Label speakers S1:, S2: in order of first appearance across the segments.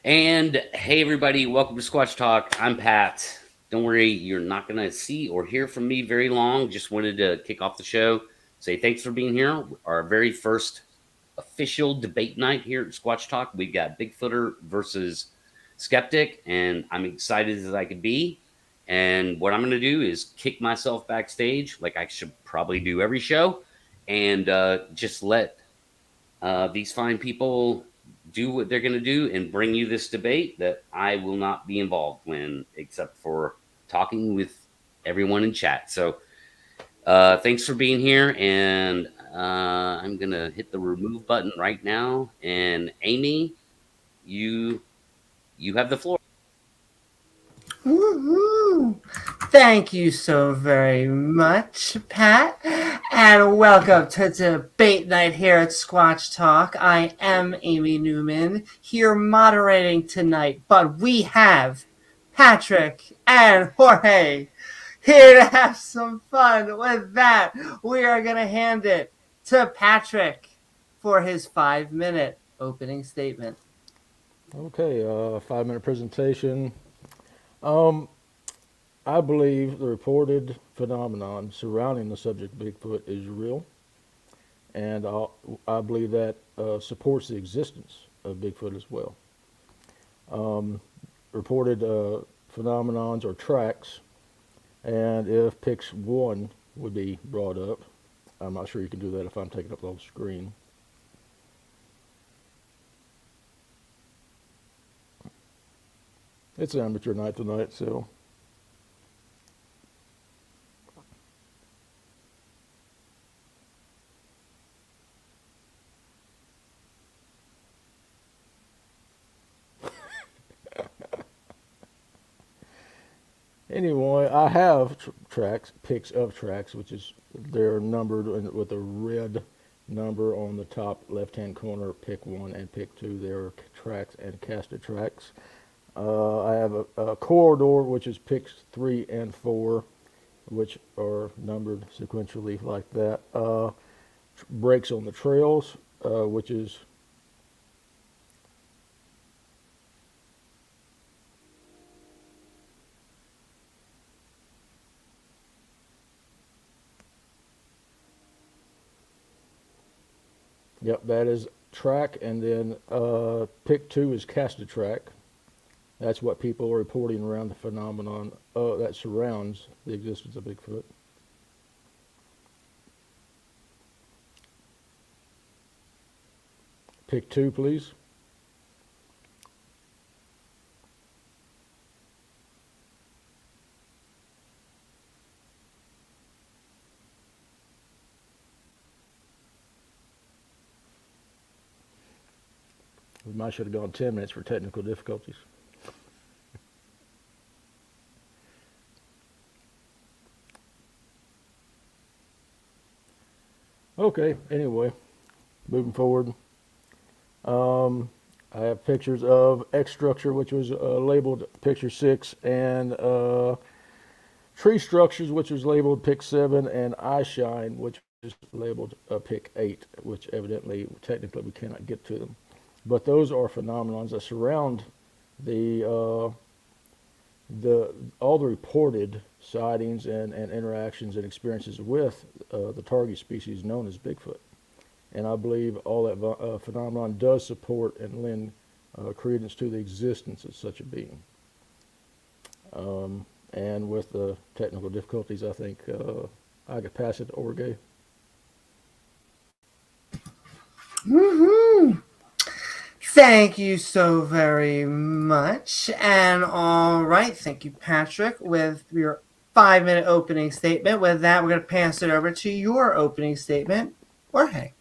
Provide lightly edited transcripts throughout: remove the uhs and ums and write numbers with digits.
S1: And hey, everybody, welcome to Squatch Talk. I'm Pat. Don't worry, you're not going to see or hear from me very long. Just wanted to kick off the show, say thanks for being here. Our very first official debate night here at Squatch Talk. We've got Bigfooter versus Skeptic, and I'm excited as I could be. And what I'm going to do is kick myself backstage, like I should probably do every show, and just let these fine people do what they're going to do and bring you this debate that I will not be involved in, except for talking with everyone in chat. So thanks for being here, and I'm going to hit the remove button right now. And Amy, you have the floor.
S2: Woo-hoo. Thank you so very much, Pat, and welcome to Debate Night here at Squatch Talk. I am Amy Newman, here moderating tonight, but we have Patrick and Jorge here to have some fun. With that, we are going to hand it to Patrick for his 5-minute opening statement.
S3: Okay, 5-minute presentation. I believe the reported phenomenon surrounding the subject Bigfoot is real, and I believe that supports the existence of Bigfoot as well. Reported phenomenons or tracks, and if Pix 1 would be brought up, I'm not sure you can do that if I'm taking up the whole screen. It's amateur night tonight, so. Anyway, I have pics of tracks, which is they're numbered with a red number on the top left-hand corner. Pick 1 and pick 2. They're tracks and casted tracks. I have a corridor, which is picks 3 and 4, which are numbered sequentially like that. Breaks on the trails, which is yep, that is track, and then pick 2 is casted track. That's what people are reporting around the phenomenon that surrounds the existence of Bigfoot. Pick 2, please. We might should have gone 10 minutes for technical difficulties. Okay, anyway, moving forward. I have pictures of X structure, which was labeled picture 6, and tree structures, which was labeled pick 7, and eye shine, which is labeled pick 8, which evidently, technically, we cannot get to them. But those are phenomenons that surround all the reported sightings and interactions and experiences with the target species known as Bigfoot. And I believe all that phenomenon does support and lend credence to the existence of such a being. And with the technical difficulties, I think I could pass it to Jorge.
S2: Woo-hoo. Thank you so very much. And all right, thank you, Patrick, with your 5-minute opening statement. With that, we're going to pass it over to your opening statement, Jorge.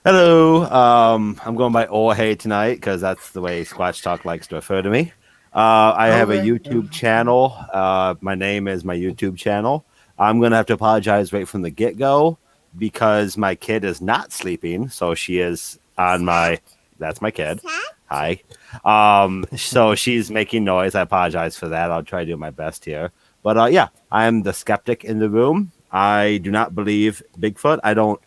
S4: Hello, I'm going by Jorge tonight because that's the way Squatch Talk likes to refer to me. I have a YouTube channel. My name is my YouTube channel. I'm going to have to apologize right from the get-go because my kid is not sleeping, so she is on that's my kid. Hi. So she's making noise. I apologize for that. I'll try to do my best here. But yeah, I am the skeptic in the room. I do not believe Bigfoot. I don't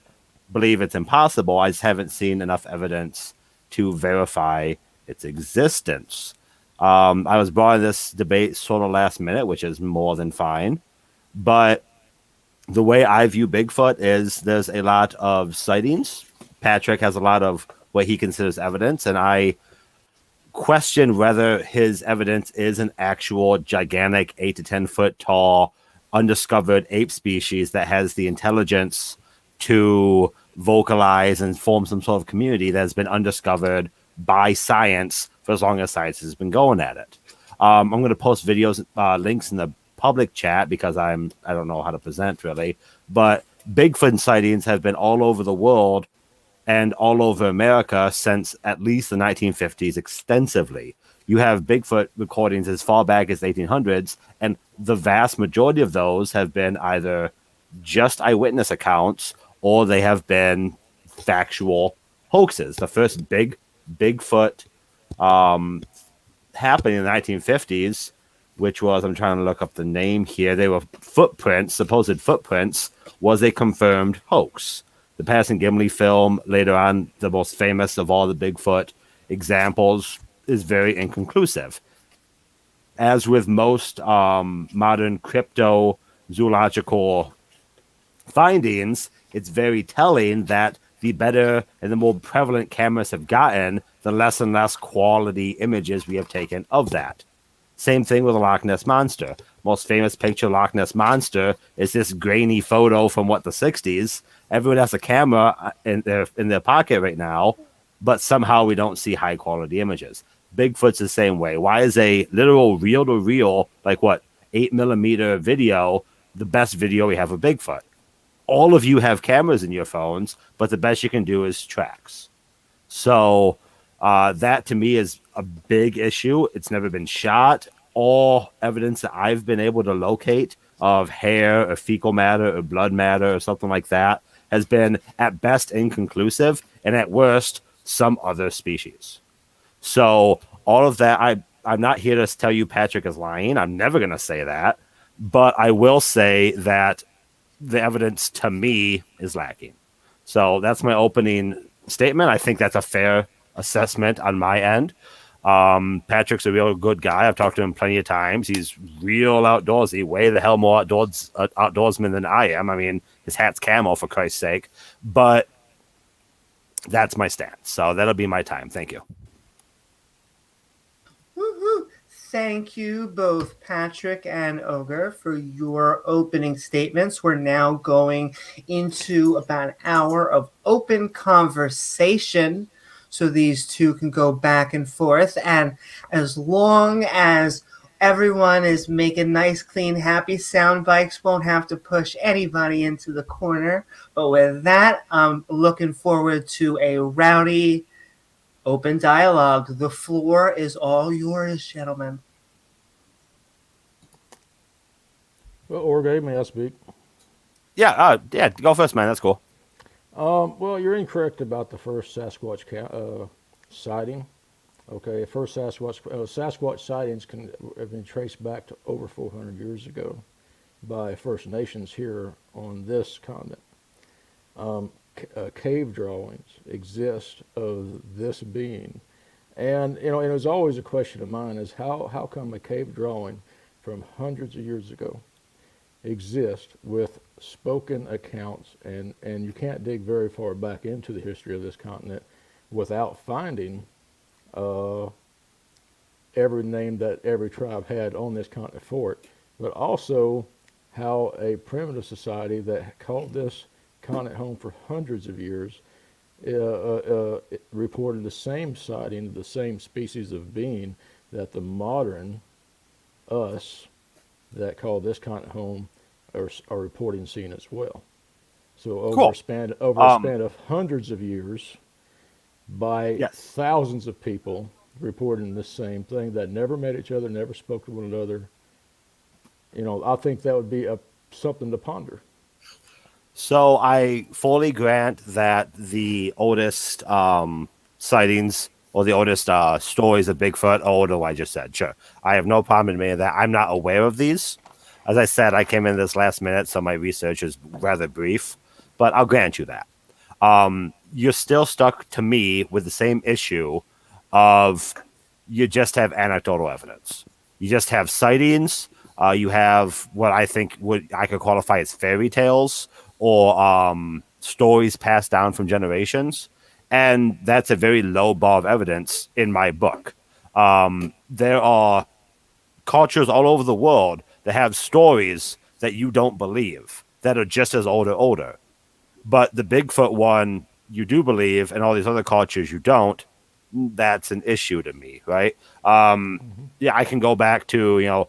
S4: believe it's impossible. I just haven't seen enough evidence to verify its existence. I was brought in this debate sort of last minute, which is more than fine. But the way I view Bigfoot is there's a lot of sightings. Patrick has a lot of what he considers evidence, and I question whether his evidence is an actual gigantic 8 to 10 foot tall undiscovered ape species that has the intelligence to vocalize and form some sort of community that has been undiscovered by science for as long as science has been going at it. I'm going to post videos, links in the public chat because I don't know how to present really, but Bigfoot sightings have been all over the world and all over America since at least the 1950s extensively. You have Bigfoot recordings as far back as the 1800s, and the vast majority of those have been either just eyewitness accounts or they have been factual hoaxes. The first Bigfoot happening in the 1950s, which was, I'm trying to look up the name here, they were footprints, supposed footprints, was a confirmed hoax. The Patterson Gimli film, later on, the most famous of all the Bigfoot examples, is very inconclusive. As with most modern cryptozoological findings, it's very telling that the better and the more prevalent cameras have gotten, the less and less quality images we have taken of that. Same thing with the Loch Ness Monster. Most famous picture of Loch Ness Monster is this grainy photo from the 60s. Everyone has a camera in their pocket right now, but somehow we don't see high quality images. Bigfoot's the same way. Why is a literal reel-to-reel, 8mm video, the best video we have of Bigfoot? All of you have cameras in your phones, but the best you can do is tracks. So that to me is a big issue. It's never been shot. All evidence that I've been able to locate of hair or fecal matter or blood matter or something like that has been at best inconclusive and at worst some other species. So all of that, I'm not here to tell you Patrick is lying. I'm never going to say that. But I will say that the evidence to me is lacking. So that's my opening statement. I think that's a fair assessment on my end. Patrick's a real good guy. I've talked to him plenty of times. He's real outdoorsy, way the hell more outdoorsman than I am. I mean, his hat's camo, for Christ's sake. But that's my stance. So that'll be my time. Thank you.
S2: Woo-hoo. Thank you both, Patrick and Ogre, for your opening statements. We're now going into about an hour of open conversation, so these two can go back and forth. And as long as everyone is making nice, clean, happy sound bites, won't have to push anybody into the corner. But with that, I'm looking forward to a rowdy, open dialogue. The floor is all yours, gentlemen.
S3: Well, Orge, may I speak?
S4: Yeah, go first, man. That's cool.
S3: Well, you're incorrect about the first Sasquatch sighting. Okay, first Sasquatch sightings have been traced back to over 400 years ago by First Nations here on this continent. Cave drawings exist of this being, and it was always a question of mine: is how come a cave drawing from hundreds of years ago exists with spoken accounts, and you can't dig very far back into the history of this continent without finding every name that every tribe had on this continent for it, but also how a primitive society that called this continent home for hundreds of years reported the same sighting of the same species of being that the modern us that call this continent home are reporting seeing as well. So over a span of hundreds of years, by thousands of people reporting the same thing that never met each other, never spoke to one another. I think that would be something to ponder.
S4: So I fully grant that the oldest sightings or the oldest stories of Bigfoot are older, I just said. Sure. I have no problem admitting that. I'm not aware of these. As I said, I came in this last minute, so my research is rather brief, but I'll grant you that. You're still stuck to me with the same issue of you just have anecdotal evidence. You just have sightings. You have what I think I could qualify as fairy tales or stories passed down from generations. And that's a very low bar of evidence in my book. There are cultures all over the world that have stories that you don't believe that are just as old or older. But the Bigfoot one you do believe, and all these other cultures you don't. That's an issue to me, right? Yeah, I can go back to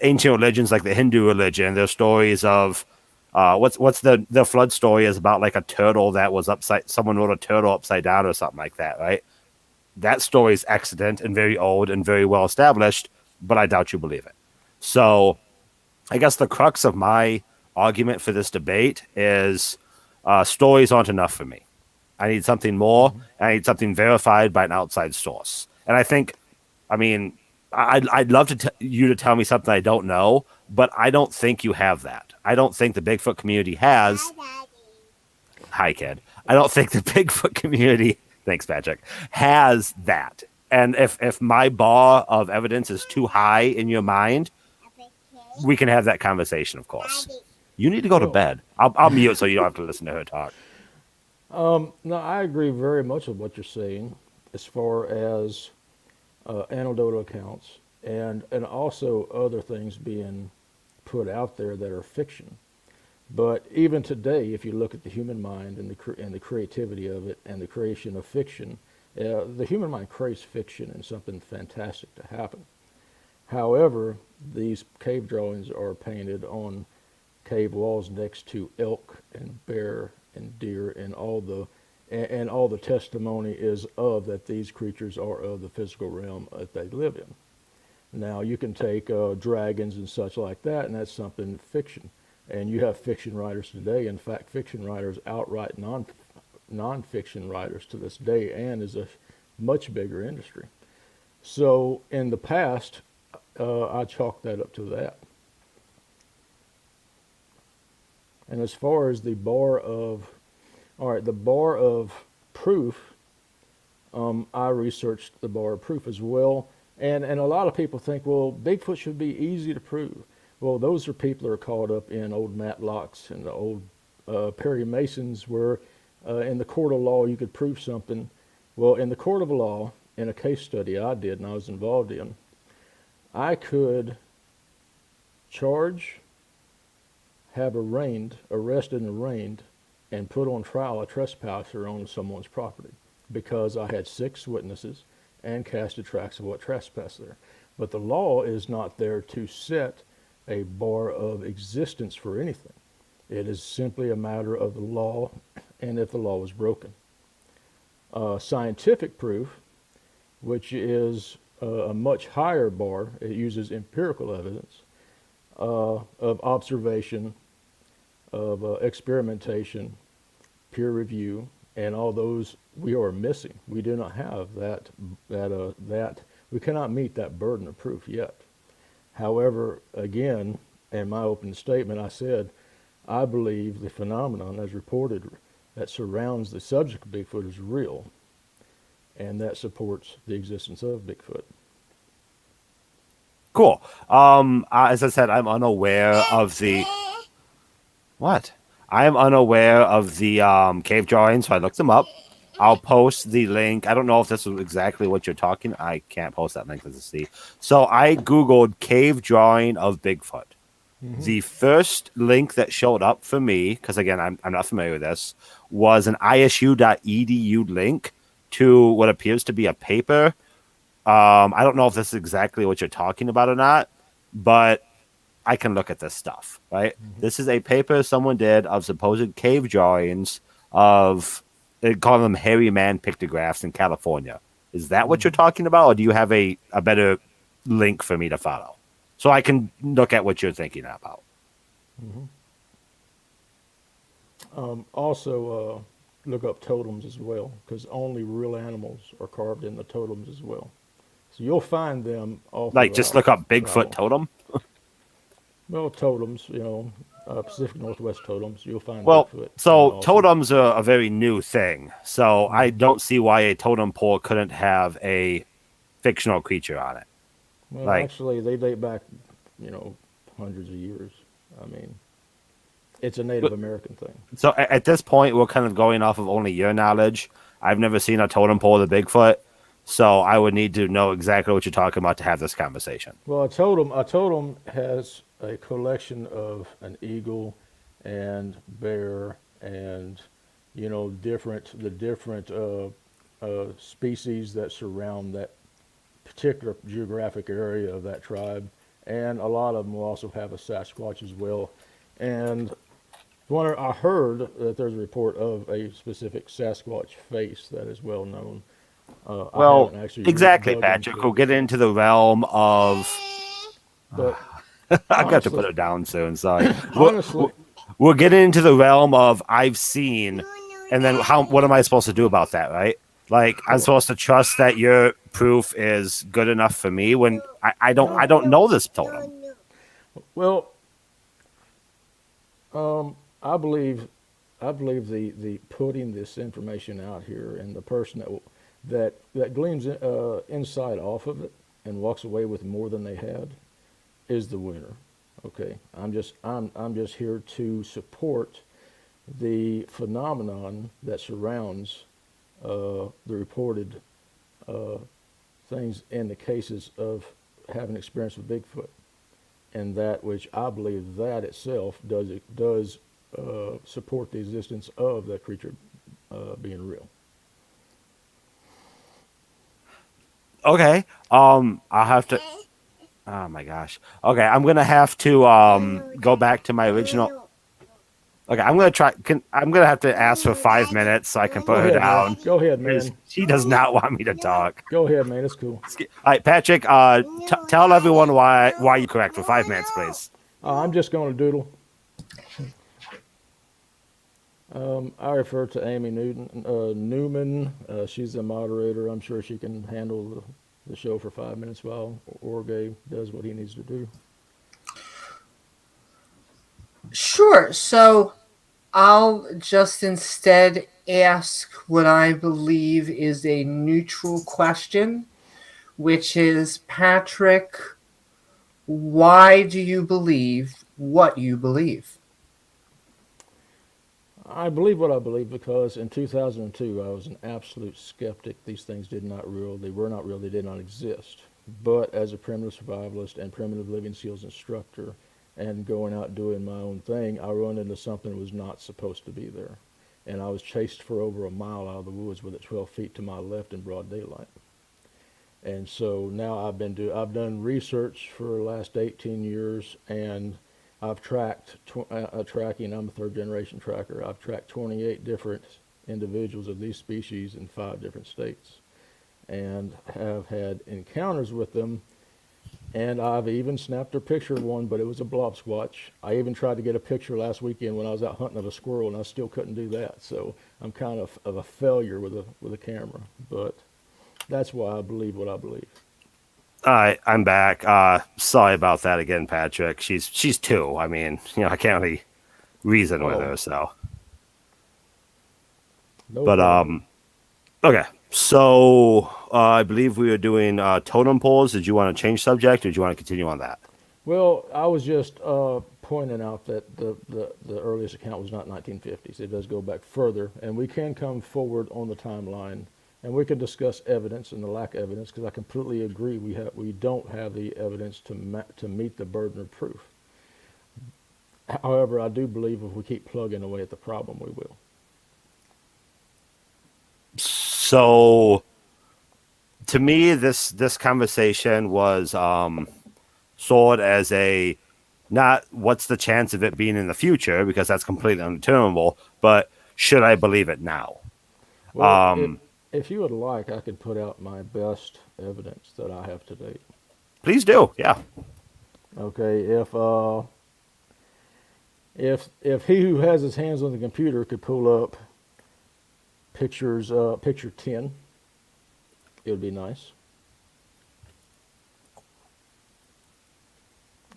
S4: ancient religions like the Hindu religion. There's stories of what's the flood story is about, like a turtle that was upside. Someone wrote a turtle upside down or something like that, right? That story is extant and very old and very well established, but I doubt you believe it. So I guess the crux of my argument for this debate is stories aren't enough for me. I need something more. And I need something verified by an outside source. And I think, I'd love you to tell me something I don't know, but I don't think you have that. I don't think the Bigfoot community has. Hi, kid. I don't think the Bigfoot community, thanks, Patrick, has that. And if my bar of evidence is too high in your mind, we can have that conversation, of course. You need to go to bed. I'll mute so you don't have to listen to her talk.
S3: No, I agree very much with what you're saying as far as anecdotal accounts and also other things being put out there that are fiction. But even today, if you look at the human mind and the creativity of it and the creation of fiction, the human mind craves fiction and something fantastic to happen. However, these cave drawings are painted on cave walls next to elk and bear and deer, and all the testimony is of that these creatures are of the physical realm that they live in. Now you can take dragons and such like that, and that's something fiction. And you have fiction writers today. In fact, fiction writers outright non-fiction writers to this day, and is a much bigger industry. So in the past, I chalk that up to that. And as far as the bar of proof, I researched the bar of proof as well. And a lot of people think, well, Bigfoot should be easy to prove. Well, those are people that are caught up in old Matlocks and the old Perry Masons, where in the court of law you could prove something. Well, in the court of law, in a case study I did and I was involved in, I could charge, have arrested and arraigned, and put on trial a trespasser on someone's property because I had 6 witnesses and casted tracks of what trespassed there. But the law is not there to set a bar of existence for anything. It is simply a matter of the law and if the law was broken. Scientific proof, which is a much higher bar, it uses empirical evidence of observation, of experimentation, peer review, and all those we are missing. We do not have that. We cannot meet that burden of proof yet. However, again, in my opening statement, I said, I believe the phenomenon as reported that surrounds the subject of Bigfoot is real, and that supports the existence of Bigfoot.
S4: Cool. As I said, I'm unaware of the... What? I'm unaware of the cave drawings, so I looked them up. I'll post the link. I don't know if this is exactly what you're talking. I can't post that link as a C. So I Googled cave drawing of Bigfoot. Mm-hmm. The first link that showed up for me, because again, I'm not familiar with this, was an isu.edu link to what appears to be a paper. I don't know if this is exactly what you're talking about or not, but I can look at this stuff, right? Mm-hmm. This is a paper someone did of supposed cave drawings of, they call them hairy man pictographs in California. Is that what you're talking about, or do you have a better link for me to follow? So I can look at what you're thinking about.
S3: Mm-hmm. Also, look up totems as well, because only real animals are carved in the totems as well. So you'll find them all.
S4: Like, just look up Bigfoot totem?
S3: Well, totems, Pacific Northwest totems, you'll find
S4: Well,
S3: Bigfoot.
S4: so
S3: Also,
S4: totems are a very new thing. So I
S3: Mhm.
S4: don't see why a totem pole couldn't have a fictional creature on it.
S3: Well,
S4: Like,
S3: actually, they date back, hundreds of years. I mean, it's a Native American thing.
S4: so at this point, we're kind of going off of only your knowledge. I've never seen a totem pole with a Bigfoot, so I would need to know exactly what you're talking about to have this conversation.
S3: Well, a totem has a collection of an eagle and bear and the different species that surround that particular geographic area of that tribe, and a lot of them will also have a Sasquatch as well. And I heard that there's a report of a specific Sasquatch face that is well known. I
S4: Well,
S3: haven't actually
S4: exactly,
S3: dug
S4: Patrick.
S3: into
S4: We'll
S3: it,
S4: get into the realm of.
S3: but
S4: I got to
S3: honestly,
S4: put it down soon. Sorry.
S3: honestly,
S4: We're getting into the realm of I've seen, and then what am I supposed to do about that, right? Like I'm
S3: well,
S4: supposed to trust that your proof is good enough for me when
S3: no,
S4: I don't know this totem.
S3: well, I believe the putting this information out here and the person that gleans insight off of it and walks away with more than they had is the winner. Okay, I'm just here to support the phenomenon that surrounds the reported uh, things in the cases of having experience with Bigfoot, and that which I believe that itself does support the existence of that creature being real.
S4: Okay. I'll have to. Oh my gosh. Okay, I'm gonna have to go back to my original. Okay, I'm gonna try. I'm gonna have to ask for 5 minutes so I can
S3: Go
S4: put her
S3: ahead, man.
S4: down
S3: Go ahead,
S4: because
S3: man.
S4: she does not want me to talk.
S3: Go ahead, man. It's cool.
S4: All right, Patrick. Tell everyone why you're correct for 5 minutes, please.
S3: I'm just going to doodle. I refer to Amy Newman. She's the moderator. I'm sure she can handle the show for 5 minutes while Orge does what he needs to do.
S2: Sure. So I'll just instead ask what I believe is a neutral question, which is, Patrick, why do you believe what you believe?
S3: I believe what I believe because in 2002 I was an absolute skeptic. These things did not real. They were not real. They did not exist. But as a primitive survivalist and primitive living skills instructor and going out doing my own thing, I run into something that was not supposed to be there. And I was chased for over a mile out of the woods with it 12 feet to my left in broad daylight. And so now I've done research for the last 18 years, and I've tracked tracking. I'm a third generation tracker. I've tracked 28 different individuals of these species in 5 different states, and have had encounters with them. And I've even snapped a picture of one, but it was a blob squatch. I even tried to get a picture last weekend when I was out hunting of a squirrel, and I still couldn't do that. So I'm kind of a failure with a camera, but that's why I believe what I believe.
S4: All right, I'm back. Sorry about that again, Patrick. She's 2. I mean, I can't really reason with her. So,
S3: No
S4: but
S3: problem.
S4: okay. So I believe we were doing totem poles. Did you want to change subject, or did you want to continue on that?
S3: Well, I was just pointing out that the earliest account was not 1950s. It does go back further, and we can come forward on the timeline, and we can discuss evidence and the lack of evidence, because I completely agree we don't have the evidence to meet the burden of proof. However, I do believe if we keep plugging away at the problem, we will.
S4: So, to me, this conversation was sold as a not what's the chance of it being in the future, because that's completely undeterminable, but should I believe it now?
S3: Well, if you would like, I could put out my best evidence that I have to date.
S4: Please do. Yeah.
S3: Okay, if he who has his hands on the computer could pull up picture 10, it would be nice.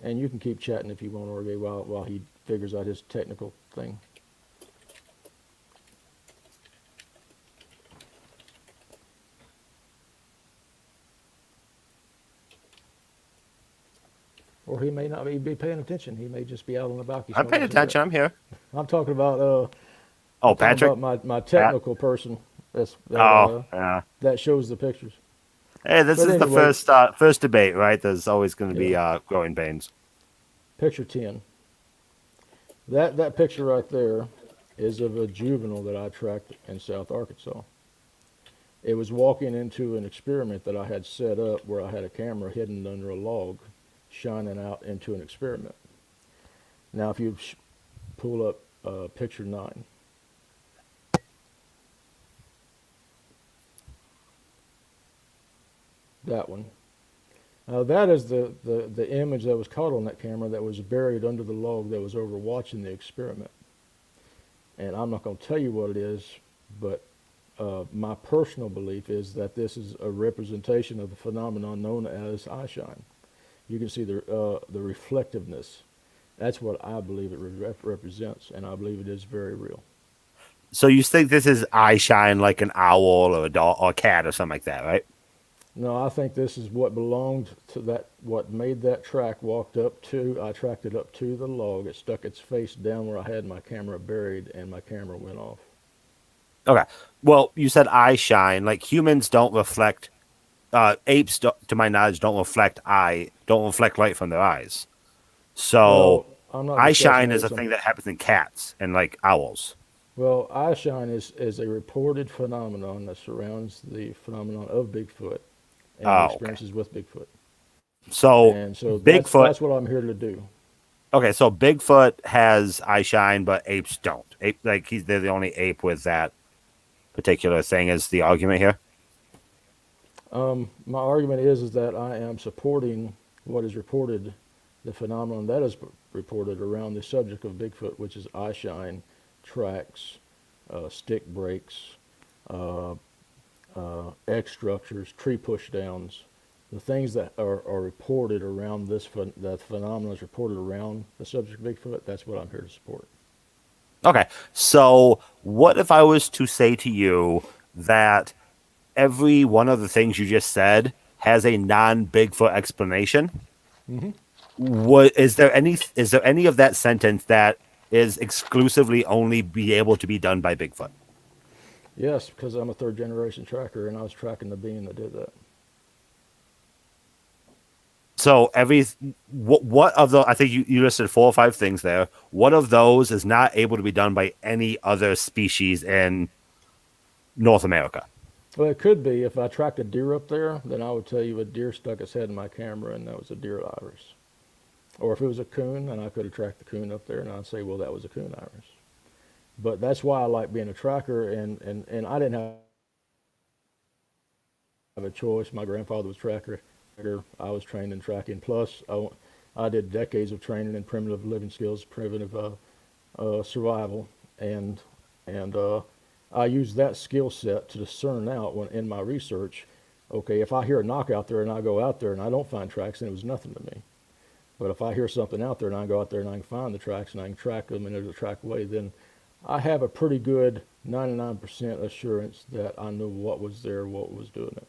S3: And you can keep chatting if you want, Orge, while he figures out his technical thing. Or he may not be paying attention. He may just be out on the balcony.
S4: I'm paying attention. I'm here.
S3: I'm talking about
S4: Oh,
S3: I'm talking
S4: Patrick.
S3: about my technical person.
S4: Oh, yeah.
S3: That shows the pictures.
S4: Hey, this
S3: But
S4: is the
S3: anyway,
S4: first debate, right? There's always going to be
S3: Yeah.
S4: growing pains.
S3: Picture 10. That picture right there is of a juvenile that I tracked in South Arkansas. It was walking into an experiment that I had set up where I had a camera hidden under a log shining out into an experiment. Now, if you pull up picture 9. That one. That is the image that was caught on that camera that was buried under the log that was over watching the experiment. And I'm not going to tell you what it is, but my personal belief is that this is a representation of the phenomenon known as eye shine. You can see the reflectiveness. That's what I believe it represents, and I believe it is very real.
S4: So you think this is eye shine like an owl or a dog or a cat or something like that, right?
S3: No, I think this is what belonged to that, what made that track walked up to. I tracked it up to the log. It stuck its face down where I had my camera buried, and my camera went off.
S4: Okay. Well, you said eye shine. Like humans don't reflect. Apes, to my knowledge, don't reflect light from their eyes. So,
S3: Well, I'm not
S4: eye
S3: discussing
S4: shine is
S3: this.
S4: a thing that happens in cats and like owls.
S3: Well, eye shine is a reported phenomenon that surrounds the phenomenon of Bigfoot and
S4: Oh, okay.
S3: experiences with Bigfoot.
S4: So,
S3: And so
S4: Bigfoot.
S3: that's what I'm here to do.
S4: Okay, so Bigfoot has eye shine, but apes don't. They're the only ape with that particular thing. Is the argument here?
S3: My argument is that I am supporting what is reported, the phenomenon that is reported around the subject of Bigfoot, which is eye shine, tracks, stick breaks, X structures, tree pushdowns, the things that are reported around that phenomenon is reported around the subject of Bigfoot. That's what I'm here to support.
S4: Okay, so what if I was to say to you that every one of the things you just said has a non-Bigfoot explanation?
S3: Mm-hmm.
S4: Is there any of that sentence that is exclusively only be able to be done by Bigfoot?
S3: Yes, because I'm a third generation tracker, and I was tracking the being that did that.
S4: So what of the, I think you listed 4 or 5 things there. What of those is not able to be done by any other species in North America?
S3: Well, it could be. If I tracked a deer up there, then I would tell you a deer stuck its head in my camera, and that was a deer iris. Or if it was a coon, then I could have tracked the coon up there, and I'd say, well, that was a coon iris. But that's why I like being a tracker, and I didn't have a choice. My grandfather was tracker. I was trained in tracking. Plus, I did decades of training in primitive living skills, primitive survival, and I used that skill set to discern out when in my research, okay, if I hear a knock out there and I go out there and I don't find tracks, then it was nothing to me. But if I hear something out there and I go out there and I can find the tracks and I can track them and there's a track away, then I have a pretty good 99% assurance that I know what was there, what was doing it.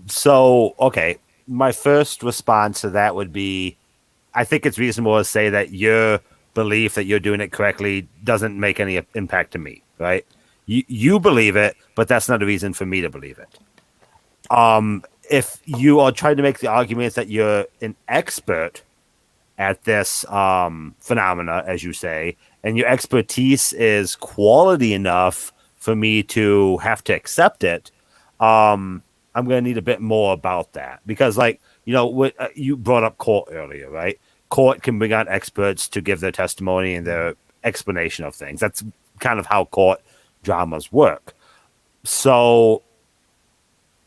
S4: So, okay, my first response to that would be, I think it's reasonable to say that your belief that you're doing it correctly doesn't make any impact to me, right? You believe it, but that's not a reason for me to believe it. If you are trying to make the argument that you're an expert at this phenomena, as you say, and your expertise is quality enough for me to have to accept it, I'm going to need a bit more about that. Because, like, you brought up court earlier, right? Court can bring on experts to give their testimony and their explanation of things. That's kind of how court dramas work. So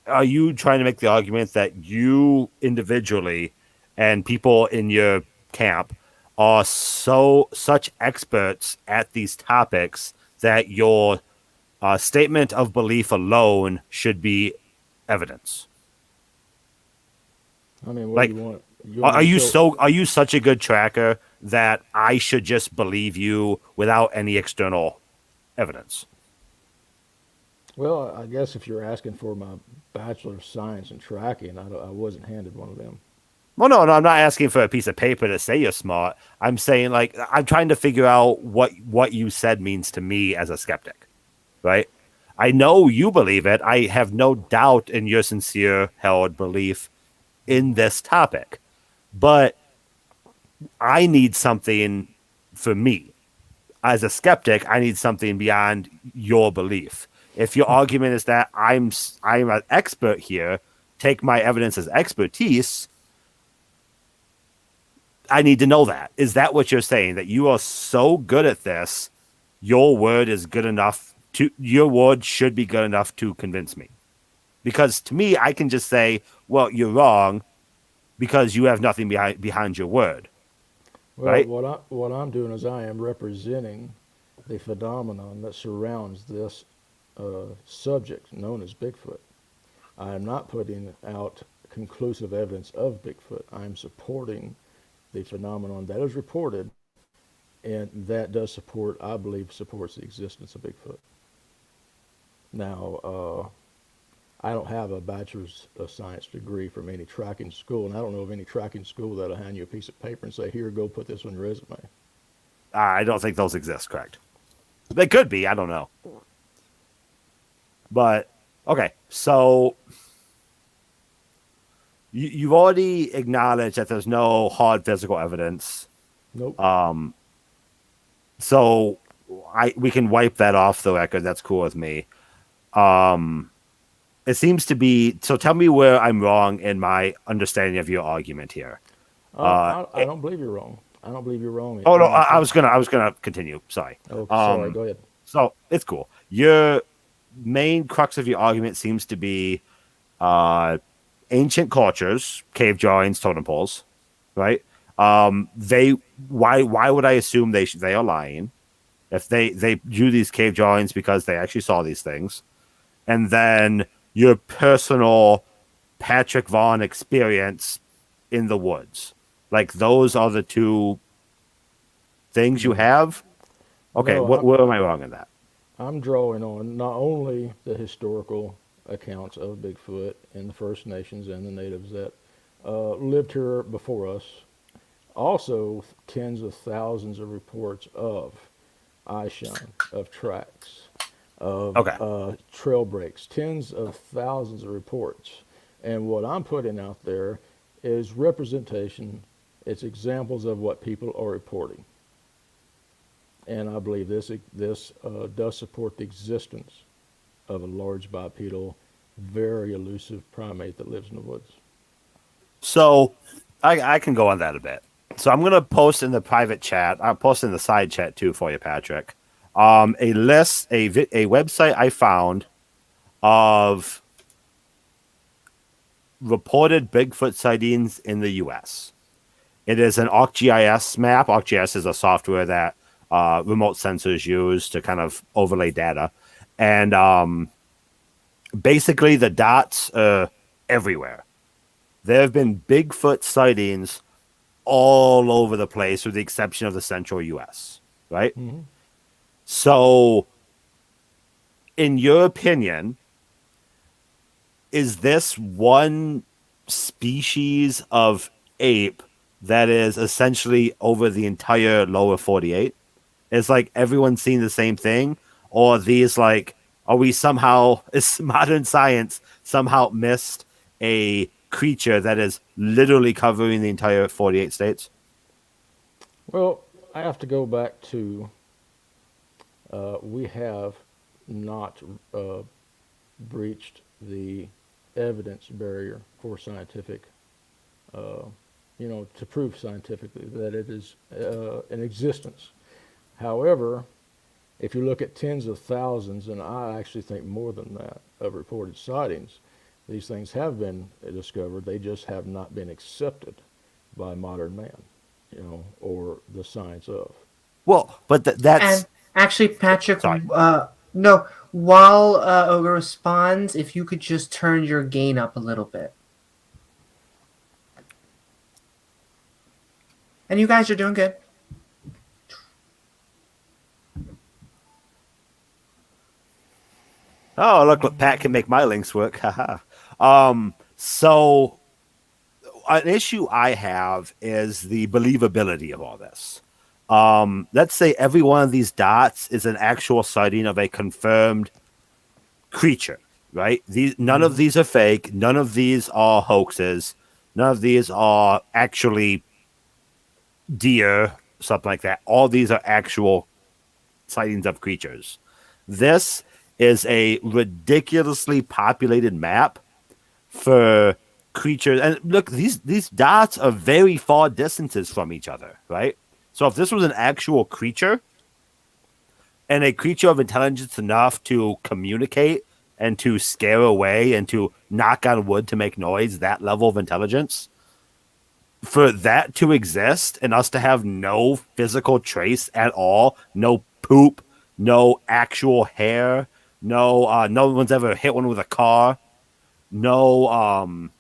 S4: are you trying to make the argument that you individually and people in your camp are such experts at these topics that your statement of belief alone should be evidence?
S3: I mean, what
S4: Like,
S3: do you want? You want me to
S4: are you such a good tracker that I should just believe you without any external evidence?
S3: Well, I guess if you're asking for my Bachelor of Science in tracking, I wasn't handed one of them.
S4: Well, no, I'm not asking for a piece of paper to say you're smart. I'm saying, like, I'm trying to figure out what you said means to me as a skeptic, right? I know you believe it. I have no doubt in your sincere held belief in this topic, but I need something for me. As a skeptic, I need something beyond your belief. If your argument is that I'm an expert here, take my evidence as expertise, I need to know that. Is that what you're saying? That you are so good at this, your word is good enough your word should be good enough to convince me? Because to me, I can just say, well, you're wrong because you have nothing behind your word.
S3: Well,
S4: Right?
S3: what I'm doing is I am representing the phenomenon that surrounds this subject known as Bigfoot. I am not putting out conclusive evidence of Bigfoot. I am supporting the phenomenon that is reported, and that does support, I believe, supports the existence of Bigfoot. Now, I don't have a bachelor's of science degree from any tracking school, and I don't know of any tracking school that'll hand you a piece of paper and say, "Here, go put this on your resume."
S4: I don't think those exist, correct? They could be, I don't know. But, okay, so you've already acknowledged that there's no hard physical evidence.
S3: Nope.
S4: So we can wipe that off the record. That's cool with me. It seems to be, so tell me where I'm wrong in my understanding of your argument here.
S3: I don't believe you're wrong. I don't believe you're wrong.
S4: Oh no, I was gonna continue. Sorry.
S3: Oh, sorry. Go ahead.
S4: So it's cool. Your main crux of your argument seems to be ancient cultures, cave drawings, totem poles, right? Why would I assume they are lying if they drew these cave drawings because they actually saw these things, and then your personal Patrick Vaughn experience in the woods, like those are the two things you have. Okay,
S3: No,
S4: where am I wrong in that?
S3: I'm drawing on not only the historical accounts of Bigfoot and the First Nations and the natives that lived here before us, also tens of thousands of reports of eye shine, of tracks, of trail breaks, tens of thousands of reports. And what I'm putting out there is representation. It's examples of what people are reporting. And I believe this does support the existence of a large bipedal, very elusive primate that lives in the woods.
S4: So I can go on that a bit. So I'm going to post in the private chat. I'll post in the side chat too for you, Patrick. A website I found of reported Bigfoot sightings in the U.S. It is an ArcGIS map. ArcGIS is a software that remote sensors use to kind of overlay data. And basically the dots are everywhere. There have been Bigfoot sightings all over the place with the exception of the central U.S., right?
S3: Mm-hmm.
S4: So, in your opinion, is this one species of ape that is essentially over the entire lower 48? It's like everyone's seeing the same thing? Or these like, are we somehow, is modern science somehow missed a creature that is literally covering the entire 48 states?
S3: Well, I have to go back to we have not breached the evidence barrier for scientific, to prove scientifically that it is in existence. However, if you look at tens of thousands, and I actually think more than that, of reported sightings, these things have been discovered. They just have not been accepted by modern man, or the science of.
S4: Well, but that's...
S2: And actually, Patrick,
S4: Sorry.
S2: no, while Ogre responds, if you could just turn your gain up a little bit. And you guys are doing good.
S4: Oh, look, Pat can make my links work. Haha. So an issue I have is the believability of all this. Let's say every one of these dots is an actual sighting of a confirmed creature, right? None of these are fake. None of these are hoaxes. None of these are actually deer, something like that. All these are actual sightings of creatures. This is a ridiculously populated map for creatures. And look, these dots are very far distances from each other, right? So if this was an actual creature and a creature of intelligence enough to communicate and to scare away and to knock on wood to make noise, that level of intelligence, for that to exist and us to have no physical trace at all, no poop, no actual hair, no one's ever hit one with a car, no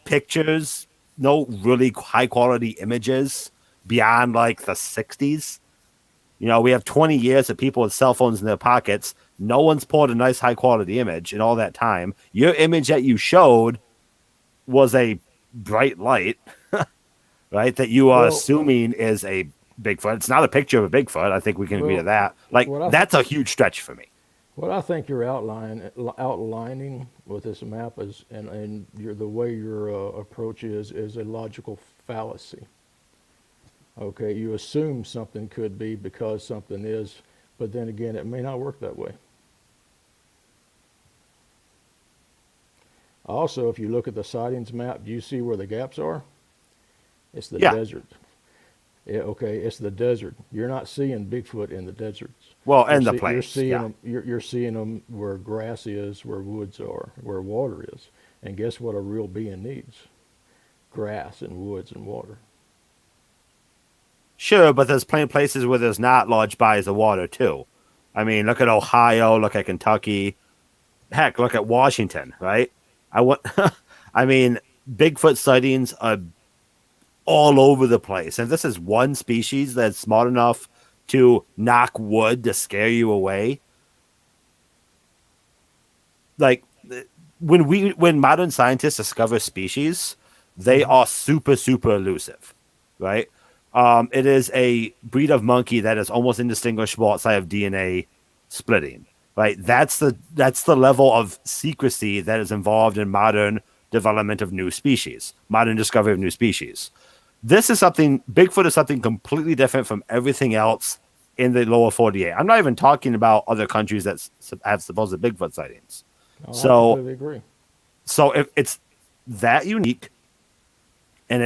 S4: pictures, no really high quality images beyond like the 60s. We have 20 years of people with cell phones in their pockets. No one's pulled a nice high quality image in all that time. Your image that you showed was a bright light, right? That you are assuming is a Bigfoot. It's not a picture of a Bigfoot. I think we can agree to that. Like, that's a huge stretch for me.
S3: What I think you're outlining with this map is, and the way your approach is a logical fallacy. Okay, you assume something could be because something is, but then again, it may not work that way. Also, if you look at the sightings map, do you see where the gaps are? It's the desert. Yeah, okay, it's the desert. You're not seeing Bigfoot in the deserts.
S4: Well, and the place.
S3: You're seeing them where grass is, where woods are, where water is. And guess what a real being needs? Grass and woods and water.
S4: Sure, but there's plenty of places where there's not large bodies of water, too. I mean, look at Ohio, look at Kentucky. Heck, look at Washington, right? I mean, Bigfoot sightings are all over the place. And this is one species that's smart enough to knock wood to scare you away. Like, when modern scientists discover species, they are super, super elusive, right? It is a breed of monkey that is almost indistinguishable outside of DNA splitting, right? That's the level of secrecy that is involved in modern development of new species, modern discovery of new species. Bigfoot is something completely different from everything else in the lower 48. I'm not even talking about other countries that have supposed Bigfoot sightings.
S3: I completely agree.
S4: So if it's that unique, and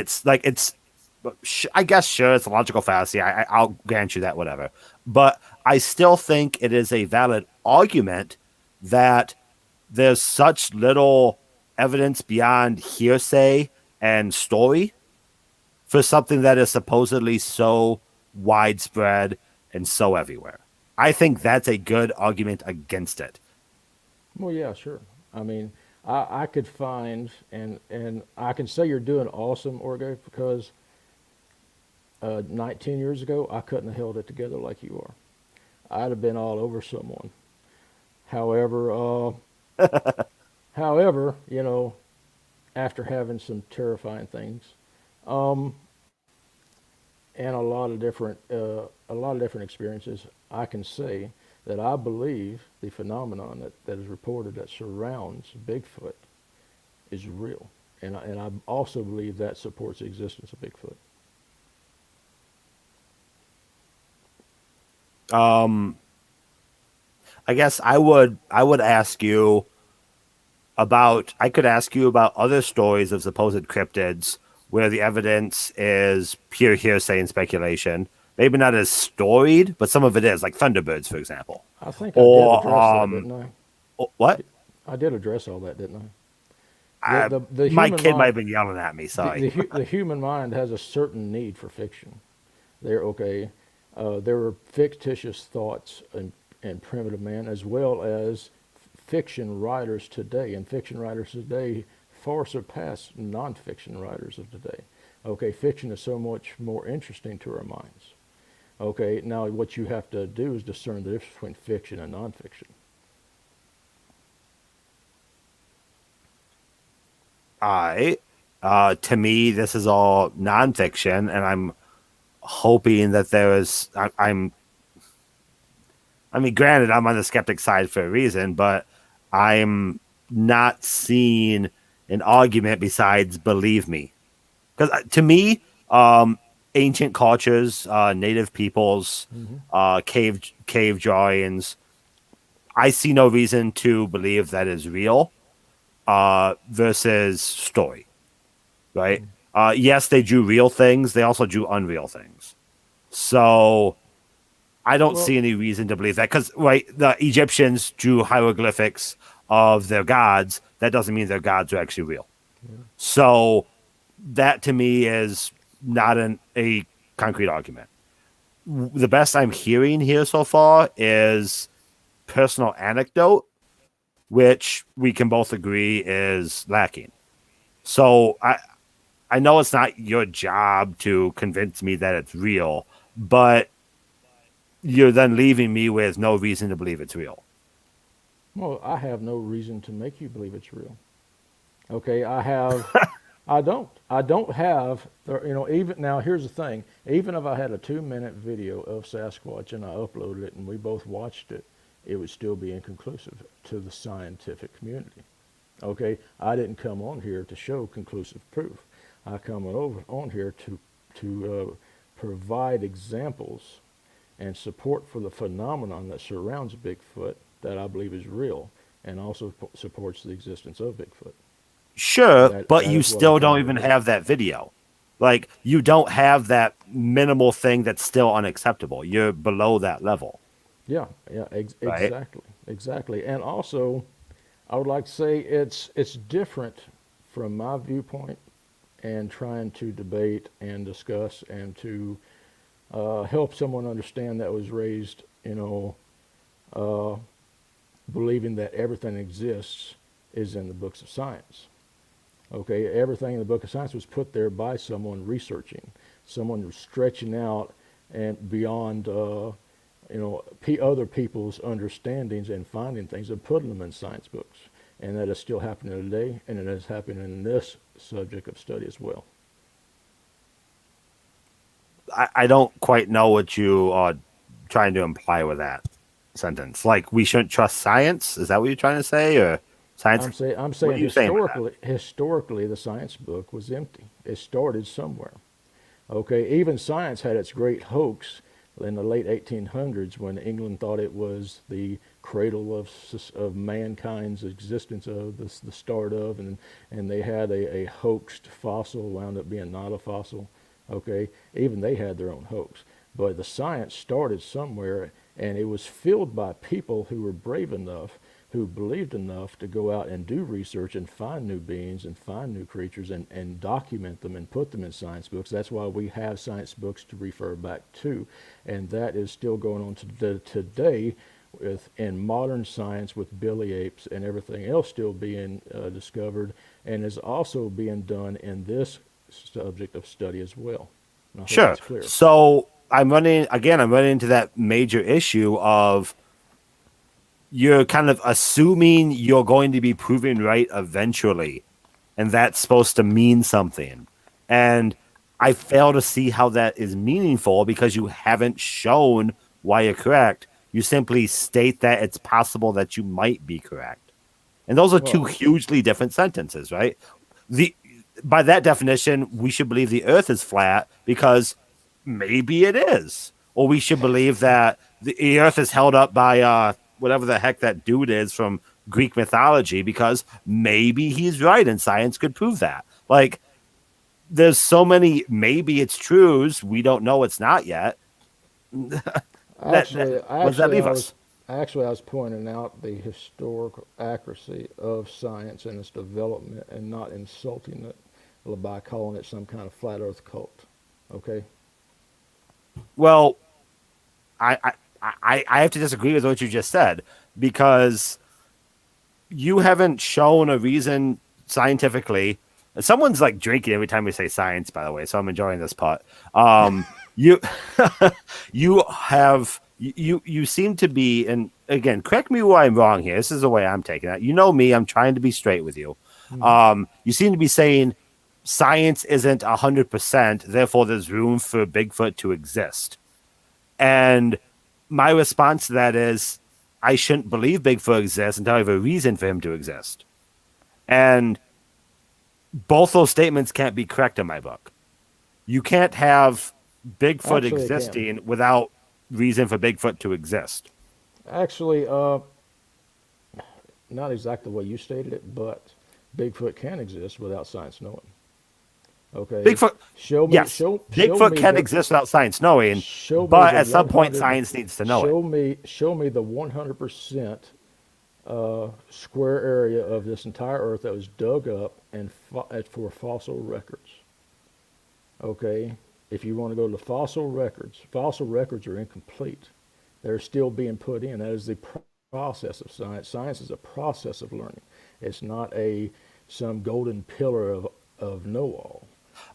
S4: I guess, sure, it's a logical fallacy. I'll grant you that, whatever. But I still think it is a valid argument that there's such little evidence beyond hearsay and story for something that is supposedly so widespread and so everywhere. I think that's a good argument against it.
S3: Well, yeah, sure. I mean, I could find, and I can say you're doing awesome, Orge, because 19 years ago, I couldn't have held it together like you are. I'd have been all over someone. However, after having some terrifying things, and a lot of different experiences, I can say that I believe the phenomenon that is reported that surrounds Bigfoot is real, and I also believe that supports the existence of Bigfoot.
S4: I guess I would ask you about other stories of supposed cryptids where the evidence is pure hearsay and speculation. Maybe not as storied, but some of it is, like Thunderbirds, for example.
S3: I think I did address that, didn't I?
S4: What?
S3: I did address all that, didn't
S4: I? My kid might have been yelling at me. Sorry.
S3: The human mind has a certain need for fiction. There are fictitious thoughts and primitive man, as well as fiction writers today. And fiction writers today far surpass nonfiction writers of today. Okay, fiction is so much more interesting to our minds. Okay, now what you have to do is discern the difference between fiction and nonfiction.
S4: I, to me, this is all nonfiction, and I'm hoping that there is. I mean, granted, I'm on the skeptic side for a reason, but I'm not seeing an argument besides believe me. Because to me, ancient cultures, native peoples, cave drawings, I see no reason to believe that is real versus story, right? Yes, they drew real things. They also drew unreal things. So I don't
S3: Well,
S4: see any reason to believe that because, right, the Egyptians drew hieroglyphics of their gods. That doesn't mean their gods are actually real. So that to me is not a concrete argument. The best I'm hearing here so far is personal anecdote, which we can both agree is lacking. So I know it's not your job to convince me that it's real, but you're then leaving me with no reason to believe it's real.
S3: well, I have no reason to make you believe it's real. Okay, I don't have, even now, here's the thing. Even if I had a 2-minute video of Sasquatch and I uploaded it and we both watched it, it would still be inconclusive to the scientific community. Okay, I didn't come on here to show conclusive proof. I come on here to provide examples and support for the phenomenon that surrounds Bigfoot that I believe is real and also supports the existence of Bigfoot.
S4: Sure, but
S3: That
S4: you
S3: is what I'm
S4: still don't
S3: trying to
S4: even
S3: do.
S4: have that video. Like, you don't have that minimal thing that's still unacceptable. You're below that level,
S3: Yeah, yeah,
S4: right?
S3: exactly. And also, I would like to say it's different from my viewpoint and trying to debate and discuss and to help someone understand that was raised, uh, believing that everything exists is in the books of science. Okay, everything in the book of science was put there by someone researching, someone stretching out and beyond, other people's understandings and finding things and putting them in science books. And that is still happening today, and it is happening in this subject of study as well.
S4: I don't quite know what you are trying to imply with that sentence. Like, we shouldn't trust science? Is that what you're trying to say? Or science?
S3: I'm
S4: What are
S3: saying
S4: you saying with that?
S3: historically, the science book was empty. It started somewhere. Okay, even science had its great hoax in the late 1800s when England thought it was the cradle of mankind's existence, of the start of, and they had a hoaxed fossil, wound up being not a fossil. Okay, even they had their own hoax. But the science started somewhere, and it was filled by people who were brave enough, who believed enough to go out and do research and find new beings and find new creatures and document them and put them in science books. That's why we have science books to refer back to. And that is still going on today in modern science with billy apes and everything else still being discovered, and is also being done in this subject of study as well. And I hope
S4: Sure.
S3: that's clear.
S4: So I'm running into that major issue of you're kind of assuming you're going to be proven right eventually, and that's supposed to mean something. And I fail to see how that is meaningful because you haven't shown why you're correct. You simply state that it's possible that you might be correct. And those are two
S3: Well,
S4: hugely different sentences, right? The By that definition, we should believe the earth is flat because maybe it is. Or we should believe that the earth is held up by whatever the heck that dude is from Greek mythology because maybe he's right and science could prove that. Like, there's so many maybe it's trues we don't know it's not yet.
S3: Actually,
S4: What does that
S3: actually,
S4: leave
S3: I
S4: us?
S3: was actually I was pointing out the historical accuracy of science and its development, and not insulting it by calling it some kind of flat Earth cult. Okay.
S4: Well, I, I have to disagree with what you just said because you haven't shown a reason scientifically. Someone's like drinking every time we say science, by the way, so I'm enjoying this part. You you seem to be, and again, correct me where I'm wrong here. This is the way I'm taking it. You know me, I'm trying to be straight with you. You seem to be saying science isn't 100%, therefore there's room for Bigfoot to exist. And my response to that is, I shouldn't believe Bigfoot exists until I have a reason for him to exist. And both those statements can't be correct in my book. You can't have Bigfoot
S3: Actually, it can.
S4: existing without reason for Bigfoot to exist.
S3: Actually, not exactly the way you stated it, but Bigfoot can exist without science knowing. Okay.
S4: Bigfoot, yes,
S3: show
S4: Bigfoot
S3: me
S4: can
S3: the,
S4: exist without science knowing,
S3: show me
S4: but
S3: the
S4: at some point
S3: 100
S4: science needs to know it.
S3: show me the 100% square area of this entire Earth that was dug up and for fossil records. Okay, if you want to go to the fossil records are incomplete. They're still being put in. That is the process of science. Science is a process of learning. It's not some golden pillar of know-all.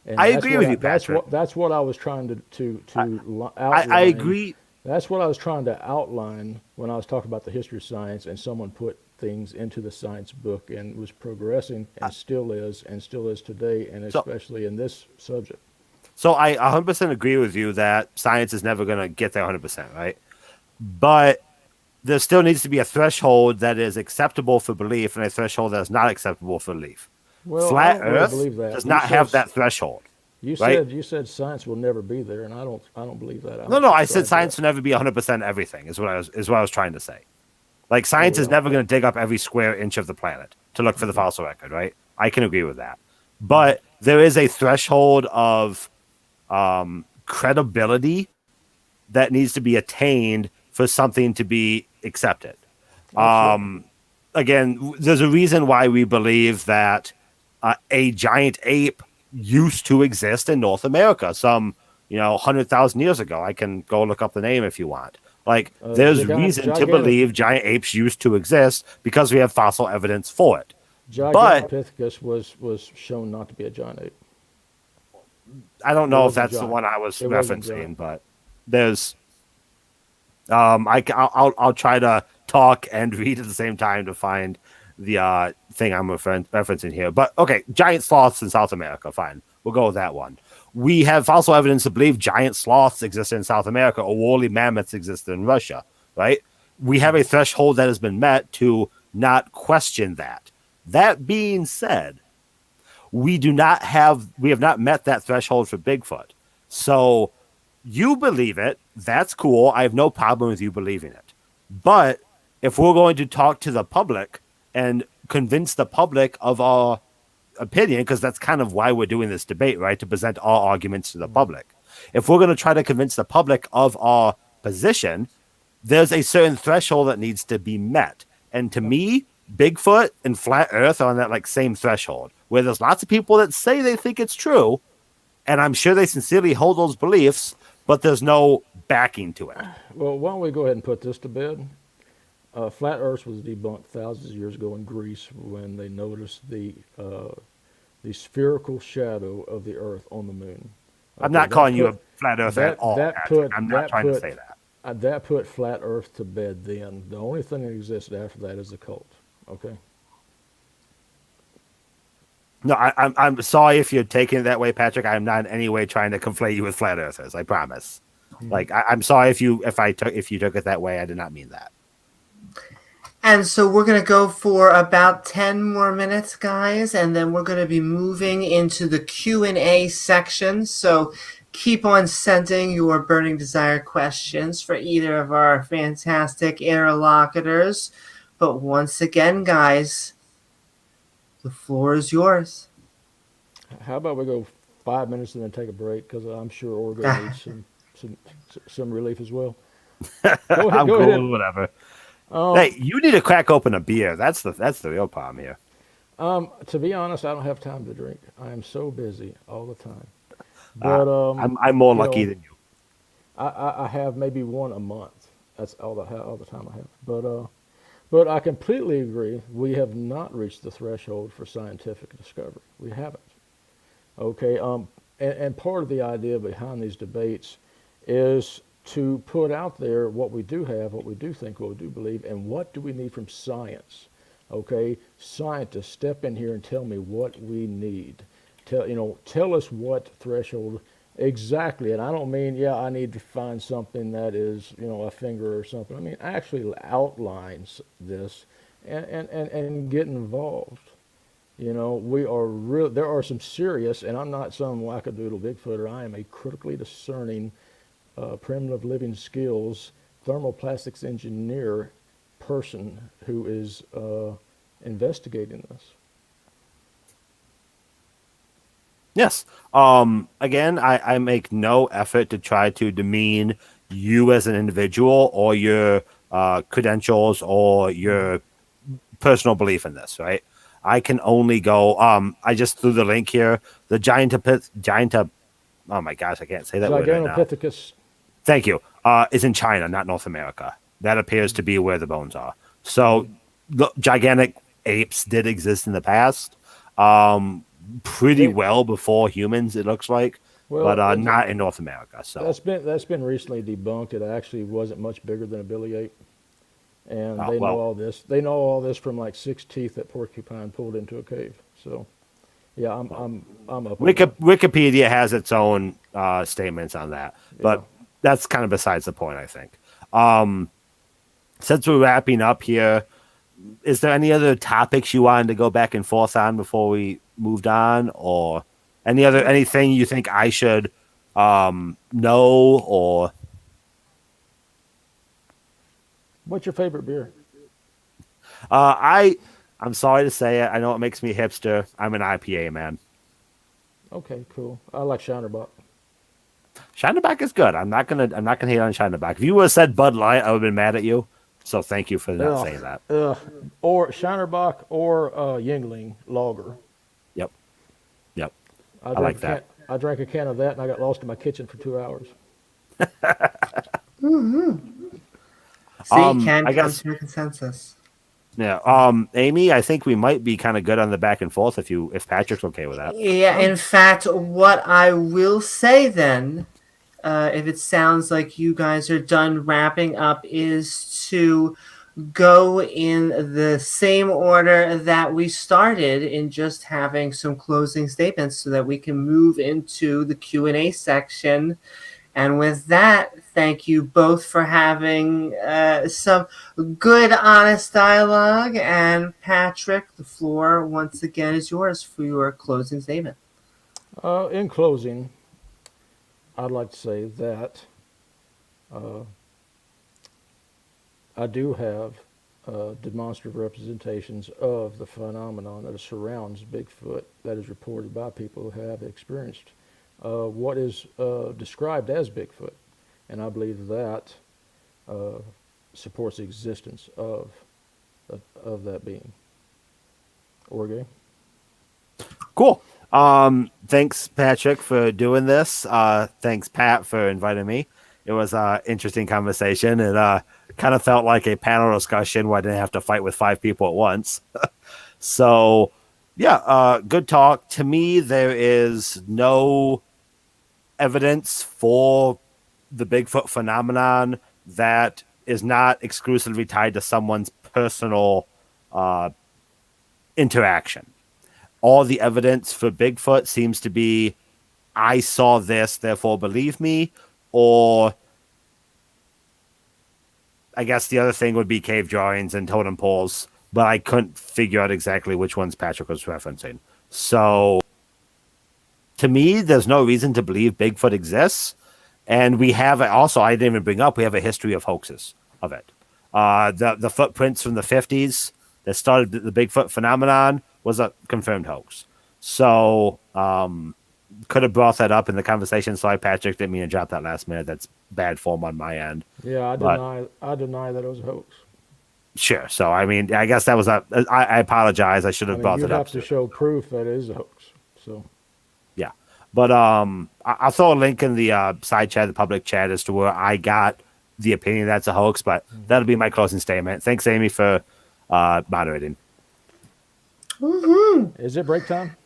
S3: And
S4: I agree with you, Patrick.
S3: That's what I was trying to outline.
S4: I agree.
S3: That's what I was trying to outline when I was talking about the history of science, and someone put things into the science book and was progressing and still is today, and especially in this subject.
S4: So I 100% agree with you that science is never going to get there 100%, right? But there still needs to be a threshold that is acceptable for belief and a threshold that is not acceptable for belief.
S3: Well,
S4: Flat
S3: I don't really
S4: Earth
S3: believe that.
S4: does
S3: You
S4: not
S3: said-
S4: have that threshold.
S3: You
S4: right?
S3: said science will never be there, and I don't believe that.
S4: No, I said
S3: subscribe to
S4: science
S3: that.
S4: will never be 100% everything. Is what I was trying to say. Like science is
S3: yeah.
S4: never going to dig up every square inch of the planet to look for the fossil record, right? I can agree with that, but there is a threshold of credibility that needs to be attained for something to be accepted. Again, there's a reason why we believe that a giant ape used to exist in North America some 100,000 years ago. I can go look up the name if you want. Like, there's reason to believe giant apes used to exist because we have fossil evidence for it.
S3: Gigantopithecus was shown not to be a giant ape.
S4: I don't know if
S3: wasn't
S4: that's the
S3: giant.
S4: one I was
S3: It wasn't
S4: referencing,
S3: giant.
S4: but there's I'll try to talk and read at the same time to find the thing I'm referencing here. But okay, giant sloths in South America, fine. We'll go with that one. We have fossil evidence to believe giant sloths exist in South America or woolly mammoths exist in Russia, right? We have a threshold that has been met to not question that. That being said, we have not met that threshold for Bigfoot. So you believe it, that's cool. I have no problem with you believing it. But if we're going to talk to the public and convince the public of our opinion, because that's kind of why we're doing this debate, right? To present our arguments to the public. If we're going to try to convince the public of our position, there's a certain threshold that needs to be met. And to me, Bigfoot and flat Earth are on that same threshold, where there's lots of people that say they think it's true, and I'm sure they sincerely hold those beliefs, but there's no backing to it.
S3: Well, why don't we go ahead and put this to bed? Flat Earth was debunked thousands of years ago in Greece when they noticed the spherical shadow of the Earth on the moon.
S4: I'm not calling you a flat earther at all. I'm not trying to say that.
S3: That put flat Earth to bed then. The only thing that existed after that is the cult. Okay?
S4: No, I'm sorry if you're taking it that way, Patrick. I'm not in any way trying to conflate you with flat earthers. I promise. I'm sorry if you took it that way. I did not mean that.
S2: And so we're going to go for about 10 more minutes, guys, and then we're going to be moving into the Q&A section. So keep on sending your burning desire questions for either of our fantastic interlocutors. But once again, guys, the floor is yours.
S3: How about we go 5 minutes and then take a break, because I'm sure Orgo needs some relief as well.
S4: I'm cool with whatever. Hey, you need to crack open a beer. That's the real problem here.
S3: To be honest, I don't have time to drink. I am so busy all the time. But
S4: I'm more lucky than you.
S3: I have maybe one a month. That's all the time I have. But I completely agree. We have not reached the threshold for scientific discovery. We haven't. Okay. And part of the idea behind these debates is to put out there what we do have, what we do think, what we do believe, and what do we need from science. Okay, scientists, step in here and tell me what we need. Tell us what threshold exactly. And I don't mean, yeah, I need to find something that is, a finger or something. I mean, actually outlines this and get involved. We are real. There are some serious, and I'm not some wackadoodle Bigfooter. I am a critically discerning, primitive living skills thermoplastics engineer person who is investigating this.
S4: Yes. Again, I make no effort to try to demean you as an individual or your credentials or your personal belief in this, right? I can only go. I just threw the link here. The giant. Oh my gosh, I can't say that word right now.
S3: Gigantopithecus.
S4: Thank you. Is in China, not North America. That appears to be where the bones are. So, the gigantic apes did exist in the past, pretty well before humans. It looks like,
S3: Well,
S4: but not in North America. So
S3: that's been recently debunked. It actually wasn't much bigger than a billy ape, and they know all this. They know all this from like 6 teeth that porcupine pulled into a cave. So, yeah, I'm up.
S4: Wikipedia has its own statements on that, but
S3: Yeah.
S4: that's kind of besides the point, I think. Since we're wrapping up here, is there any other topics you wanted to go back and forth on before we moved on, or anything you think I should know? Or
S3: What's your favorite beer?
S4: I'm sorry to say it. I know it makes me hipster. I'm an IPA man.
S3: Okay, cool. I like Shinerbach.
S4: Shinerbach is good. I'm not gonna hate on Shinerbach. If you would have said Bud Light, I would have been mad at you. So thank you for not saying that.
S3: Or Shinerbach or Yingling Lager.
S4: Yep.
S3: I
S4: like that.
S3: I drank a can of that and I got lost in my kitchen for 2 hours.
S2: See, can
S4: I
S2: come
S4: guess-
S2: to a consensus.
S4: Yeah. Amy, I think we might be kind of good on the back and forth if Patrick's okay with that.
S2: Yeah, in fact, what I will say then, if it sounds like you guys are done wrapping up, is to go in the same order that we started, in just having some closing statements so that we can move into the Q&A section. And with that, thank you both for having some good, honest dialogue. And Patrick, the floor once again is yours for your closing statement.
S3: In closing, I'd like to say that I do have demonstrative representations of the phenomenon that surrounds Bigfoot that is reported by people who have experienced what is described as Bigfoot. And I believe that supports the existence of that being. Orge?
S4: Cool. Thanks, Patrick, for doing this. Thanks, Pat, for inviting me. It was an interesting conversation. It kind of felt like a panel discussion where I didn't have to fight with 5 people at once. So, yeah, good talk. To me, there is no evidence for the Bigfoot phenomenon that is not exclusively tied to someone's personal interaction. All the evidence for Bigfoot seems to be, I saw this, therefore believe me, or I guess the other thing would be cave drawings and totem poles, but I couldn't figure out exactly which ones Patrick was referencing. So, to me, there's no reason to believe Bigfoot exists. And we have also, I didn't even bring up, we have a history of hoaxes of it. The footprints from the 50s that started the Bigfoot phenomenon was a confirmed hoax. So, could have brought that up in the conversation. Sorry, Patrick, didn't mean to drop that last minute. That's bad form on my end.
S3: Yeah, I deny that it was a hoax.
S4: Sure. So, I mean, I guess that was I apologize. I should have brought it up.
S3: You have to show proof that it is a hoax. So,
S4: yeah. But I'll throw a link in the side chat, the public chat, as to where I got the opinion that's a hoax. But that'll be my closing statement. Thanks, Amy, for moderating.
S2: Woohoo!
S3: Is it break time?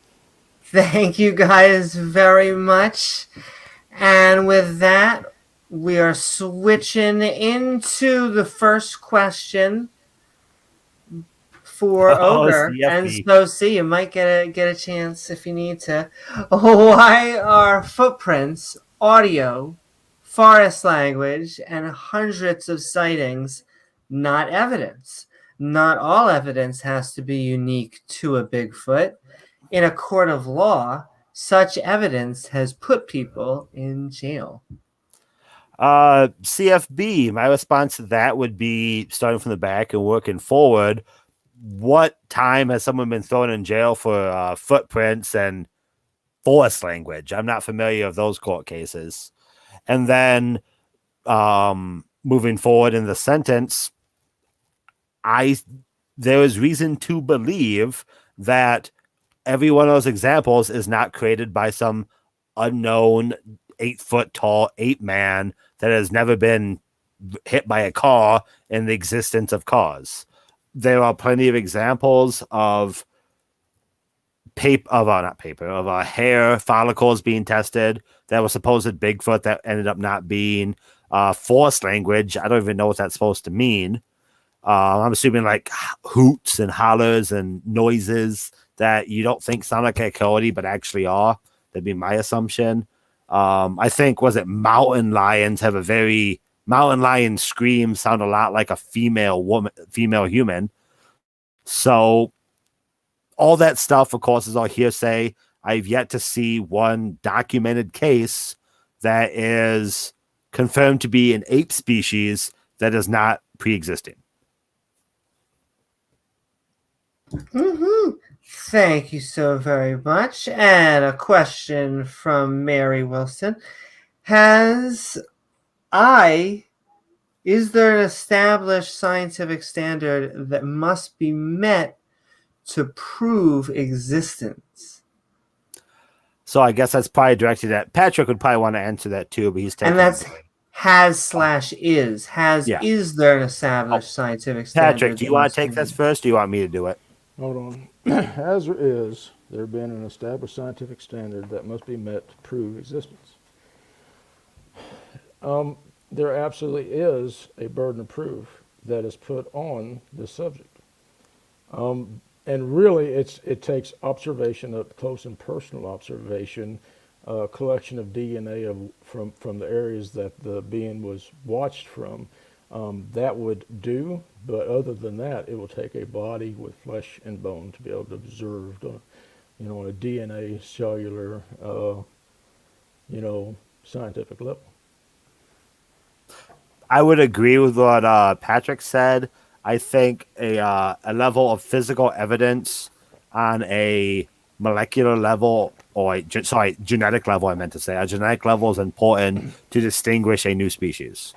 S2: Thank you guys very much. And with that, we are switching into the first question for
S4: Oh,
S2: Ogre, and
S4: CFB.
S2: so see, you might get a chance if you need to. Why are footprints, audio, forest language, and hundreds of sightings not evidence? Not all evidence has to be unique to a Bigfoot. In a court of law, such evidence has put people in jail.
S4: CFB, my response to that would be starting from the back and working forward. What time has someone been thrown in jail for footprints and forest language? I'm not familiar with those court cases. And then moving forward in the sentence, there is reason to believe that every one of those examples is not created by some unknown 8-foot tall ape man that has never been hit by a car in the existence of cars. There are plenty of examples of hair follicles being tested that was supposed Bigfoot that ended up not being. Forest language, I don't even know what that's supposed to mean. I'm assuming like hoots and hollers and noises that you don't think sound like a coyote but actually are. That'd be my assumption. I think mountain lions screams sound a lot like a female human. So all that stuff, of course, is all hearsay. I've yet to see one documented case that is confirmed to be an ape species that is not pre-existing.
S2: Mm-hmm. Thank you so very much. And a question from Mary Wilson. Is there an established scientific standard that must be met to prove existence?
S4: So I guess that's probably directed at Patrick. Would probably want to answer that too, but he's taking.
S2: And that's has/is. Is there an established scientific standard?
S4: Patrick, do you want to take this first, or do you want me to do it?
S3: Hold on. Has or is there been an established scientific standard that must be met to prove existence? There absolutely is a burden of proof that is put on this subject. And really, it takes observation, up close and personal observation, collection of DNA from the areas that the being was watched from. That would do, but other than that, it will take a body with flesh and bone to be able to observe, on a DNA, cellular, scientific level.
S4: I would agree with what Patrick said. I think a level of physical evidence on a molecular level, genetic level, I meant to say. A genetic level is important to distinguish a new species.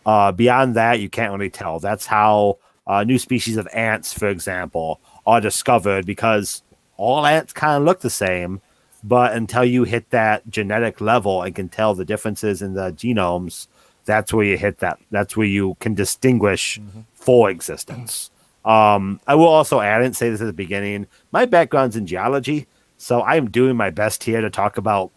S4: Beyond that, you can't really tell. That's how new species of ants, for example, are discovered, because all ants kind of look the same, but until you hit that genetic level and can tell the differences in the genomes, that's where you hit that. That's where you can distinguish for existence. I will also add and say this at the beginning. My background's in geology, so I'm doing my best here to talk about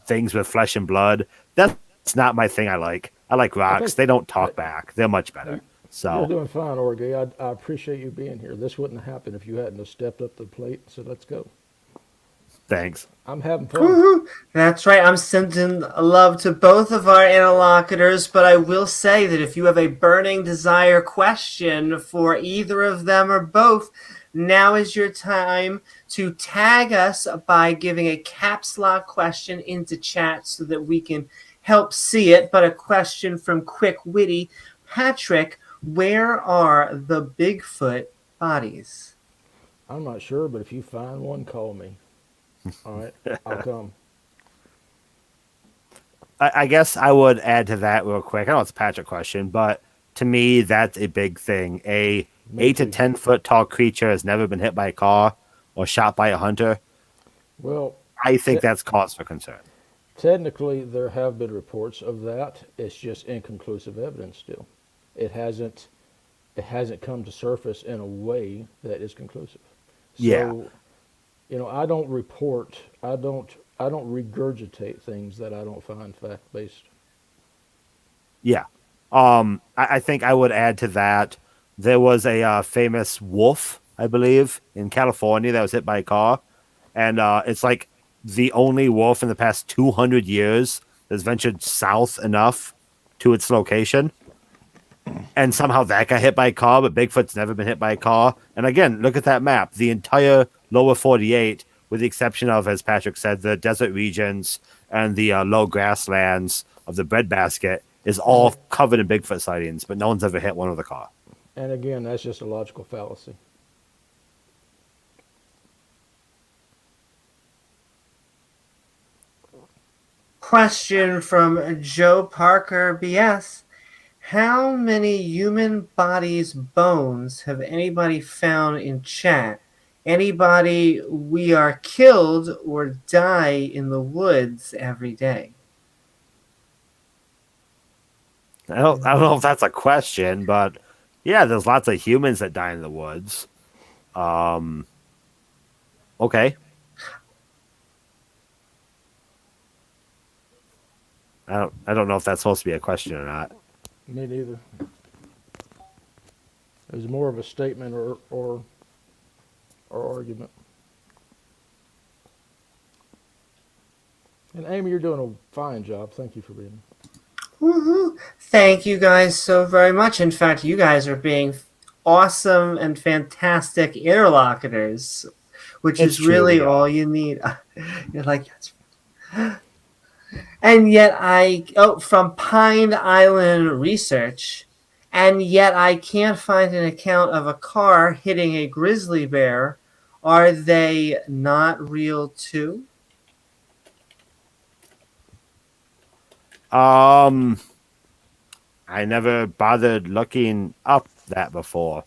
S4: things with flesh and blood. That's not my thing I like. I like rocks. They don't talk back. They're much better. So
S3: you're doing fine, Orgy. I appreciate you being here. This wouldn't have happened if you hadn't have stepped up to the plate and said, let's go.
S4: Thanks.
S3: I'm having fun.
S2: Woo-hoo. That's right. I'm sending love to both of our interlocutors, but I will say that if you have a burning desire question for either of them or both, now is your time to tag us by giving a caps lock question into chat so that we can help see it. But a question from Quick Witty. Patrick, where are the Bigfoot bodies?
S3: I'm not sure, but if you find one, call me. All right, I'll come.
S4: I guess I would add to that real quick. I know it's a Patrick question, but to me, that's a big thing. A 8 to 10 foot tall creature has never been hit by a car or shot by a hunter.
S3: Well,
S4: I think that's cause for concern.
S3: Technically, there have been reports of that. It's just inconclusive evidence still. It hasn't come to surface in a way that is conclusive. So,
S4: yeah.
S3: I don't report. I don't regurgitate things that I don't find fact based.
S4: Yeah. I think I would add to that. There was a famous wolf I believe, in California that was hit by a car. And it's like the only wolf in the past 200 years that's ventured south enough to its location. And somehow that got hit by a car, but Bigfoot's never been hit by a car. And again, look at that map. The entire lower 48, with the exception of, as Patrick said, the desert regions and the low grasslands of the breadbasket, is all covered in Bigfoot sightings, but no one's ever hit one with a car.
S3: And again, that's just a logical fallacy.
S2: Question from Joe Parker BS. How many human bodies' bones have anybody found in chat? Anybody we are killed or die in the woods every day?
S4: I don't know if that's a question, but yeah, there's lots of humans that die in the woods. Okay. I don't know if that's supposed to be a question or not.
S3: Me neither. It was more of a statement or argument. And Amy, you're doing a fine job. Thank you for being here.
S2: Woohoo! Thank you guys so very much. In fact, you guys are being awesome and fantastic interlocutors, which
S4: It's
S2: is really
S4: true, yeah.
S2: all you need. You're like, that's. And yet from Pine Island Research, and yet I can't find an account of a car hitting a grizzly bear. Are they not real too?
S4: I never bothered looking up that before.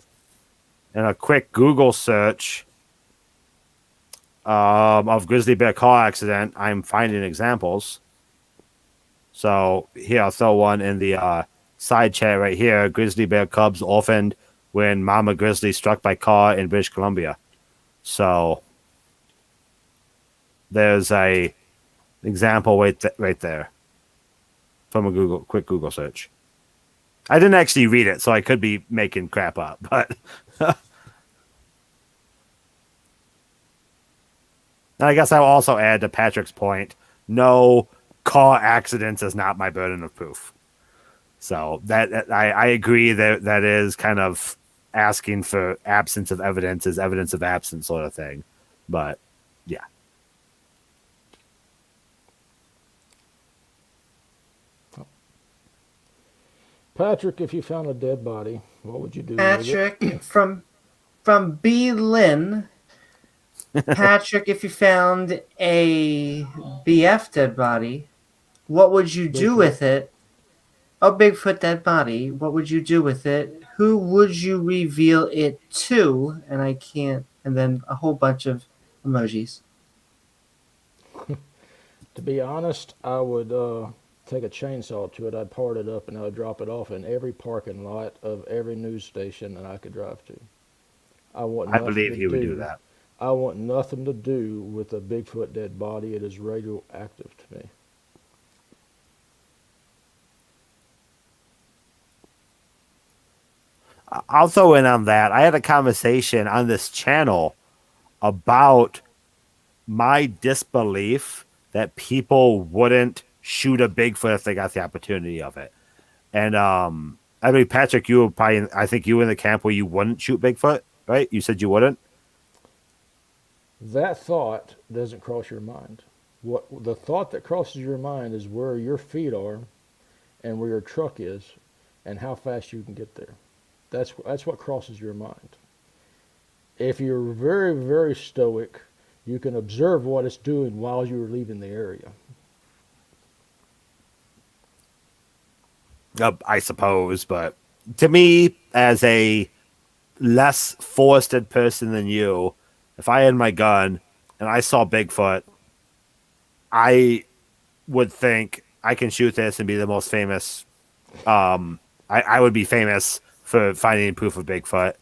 S4: In a quick Google search of grizzly bear car accident, I'm finding examples. So here, I'll throw one in the side chat right here. Grizzly bear cubs orphaned when mama grizzly struck by car in British Columbia. So there's a example right there from a quick Google search. I didn't actually read it, so I could be making crap up, but and I guess I'll also add to Patrick's point, no car accidents is not my burden of proof. So that I agree that is kind of asking for absence of evidence is evidence of absence sort of thing. But yeah.
S3: Patrick, if you found a dead body, what would you do?
S2: Patrick from B. Lynn. Patrick, if you found a BF dead body, what would you do with it? A Bigfoot dead body. What would you do with it? Who would you reveal it to? And I can't. And then a whole bunch of emojis.
S3: To be honest, I would take a chainsaw to it. I'd part it up and I would drop it off in every parking lot of every news station that I could drive to.
S4: I believe he would do that.
S3: I want nothing to do with a Bigfoot dead body. It is radioactive to me.
S4: I'll throw in on that. I had a conversation on this channel about my disbelief that people wouldn't shoot a Bigfoot if they got the opportunity of it. And I mean, Patrick, you were probably, I think you were in the camp where you wouldn't shoot Bigfoot, right? You said you wouldn't?
S3: That thought doesn't cross your mind. What the thought that crosses your mind is where your feet are and where your truck is and how fast you can get there. That's what crosses your mind. If you're very, very stoic, you can observe what it's doing while you're leaving the area.
S4: I suppose, but to me, as a less forested person than you, if I had my gun and I saw Bigfoot, I would think I can shoot this and be the most famous. I would be famous for finding proof of Bigfoot.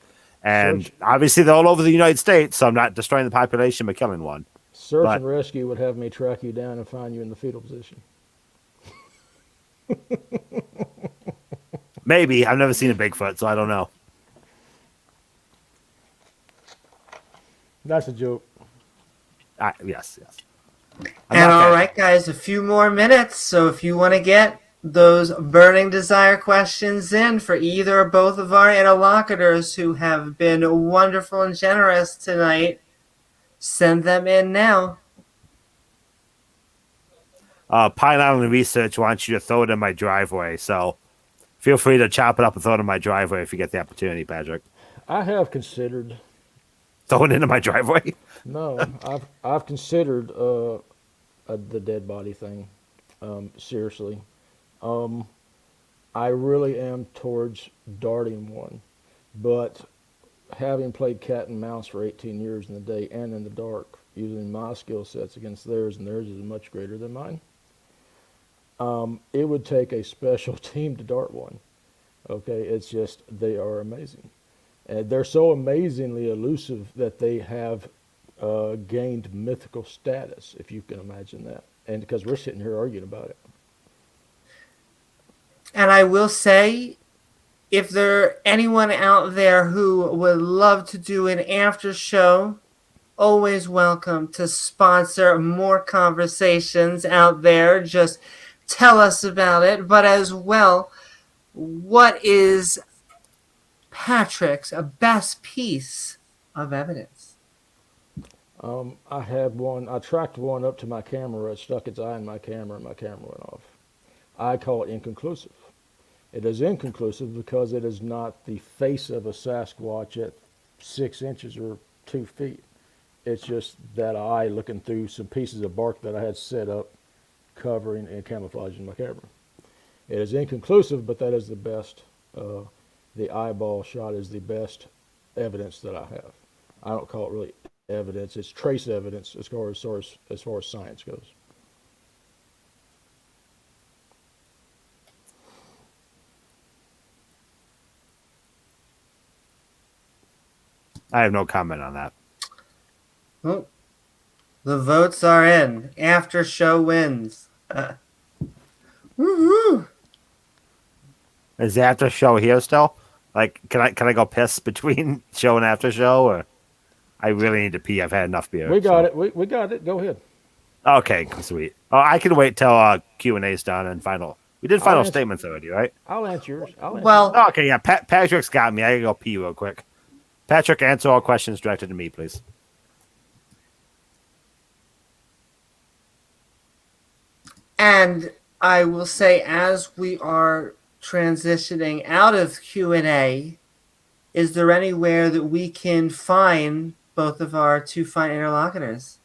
S4: And obviously they're all over the United States, so I'm not destroying the population by killing one.
S3: Search and rescue would have me track you down and find you in the fetal position.
S4: Maybe. I've never seen a Bigfoot, so I don't know.
S3: That's a joke.
S4: Yes.
S2: And all right, guys, a few more minutes. So if you want to get those burning desire questions in for either or both of our interlocutors who have been wonderful and generous tonight, send them in now.
S4: Pine Island Research wants you to throw it in my driveway, so feel free to chop it up and throw it in my driveway if you get the opportunity, Patrick.
S3: I have considered.
S4: Throw it into my driveway?
S3: No, I've considered the dead body thing. Seriously, I really am towards darting one, but having played cat and mouse for 18 years in the day and in the dark, using my skill sets against theirs, and theirs is much greater than mine. It would take a special team to dart one. Okay, it's just they are amazing, and they're so amazingly elusive that they have gained mythical status, if you can imagine that. And because we're sitting here arguing about it.
S2: And I will say, if there anyone out there who would love to do an after show, always welcome to sponsor more conversations out there. Just tell us about it. But as well, what is Patrick's best piece of evidence?
S3: I had one. I tracked one up to my camera. It stuck its eye in my camera, and my camera went off. I call it inconclusive. It is inconclusive because it is not the face of a Sasquatch at 6 inches or 2 feet. It's just that eye looking through some pieces of bark that I had set up, covering and camouflaging my camera. It is inconclusive, but that is the best. The eyeball shot is the best evidence that I have. I don't call it really evidence. It's trace evidence as far as science goes.
S4: I have no comment on that.
S2: Well, the votes are in. After show wins. Woohoo!
S4: Is the after show here still? Like, can I go piss between show and after show, or I really need to pee? I've had enough beer.
S3: We got it. We got it. Go ahead.
S4: Okay, sweet. Oh, I can wait till Q&A's done and final. We did final statements already, right?
S3: I'll answer yours.
S2: Well,
S4: okay, yeah. Patrick's got me. I gotta go pee real quick. Patrick, answer all questions directed to me, please.
S2: and I will say, as we are transitioning out of Q&A, is there anywhere that we can find both of our two fine interlocutors?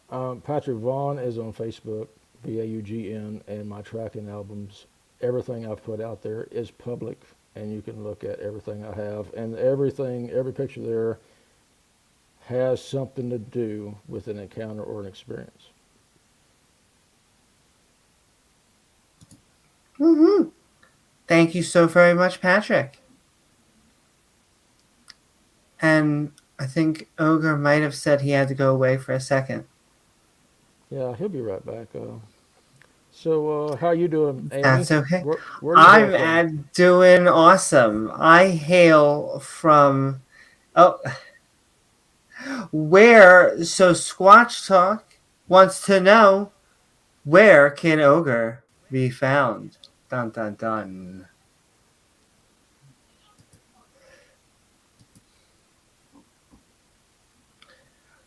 S3: Patrick Vaughn is on Facebook, VAUGN, and my tracking albums. Everything I've put out there is public, and you can look at everything I have. And every picture there has something to do with an encounter or an experience.
S2: Woohoo! Thank you so very much, Patrick. And I think Ogre might have said he had to go away for a second.
S3: Yeah, he'll be right back. So how you doing, Amy?
S2: That's okay.
S3: Where do you hail from?
S2: I'm doing awesome. I hail from so Squatch Talk wants to know, where can Ogre be found? Dun dun dun.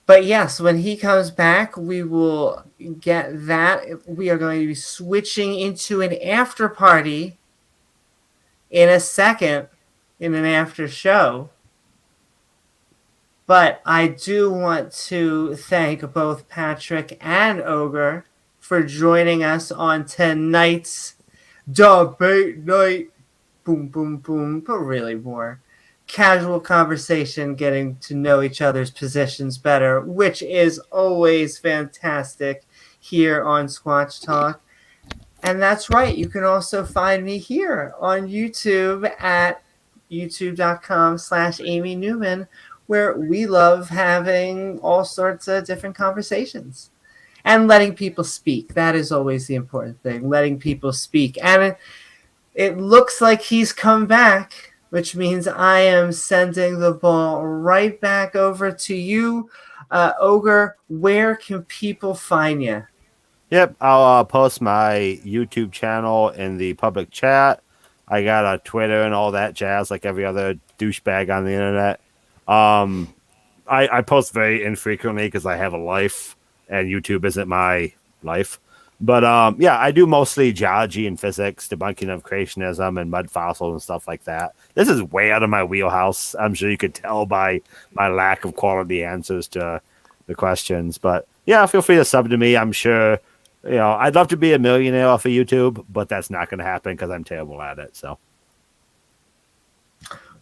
S2: But yes, when he comes back, we will get that. We are going to be switching into an after party in a second, in an after show. But I do want to thank both Patrick and Ogre for joining us on tonight's debate night. Boom, boom, boom. But really more casual conversation, getting to know each other's positions better, which is always fantastic here on Squatch Talk. And that's right, you can also find me here on YouTube at youtube.com/Amy Newman, where we love having all sorts of different conversations and letting people speak. That is always the important thing, letting people speak. And it looks like he's come back. which means I am sending the ball right back over to you. Ogre, where can people find you?
S4: Yep, I'll post my YouTube channel in the public chat. I got a Twitter and all that jazz, like every other douchebag on the internet. Um, I post very infrequently because I have a life, and YouTube isn't my life. But yeah, I do mostly geology and physics, debunking of creationism and mud fossils and stuff like that. This is way out of my wheelhouse. I'm sure you could tell by my lack of quality answers to the questions. But yeah, feel free to sub to me. I'm sure, I'd love to be a millionaire off of YouTube, but that's not going to happen because I'm terrible at it. So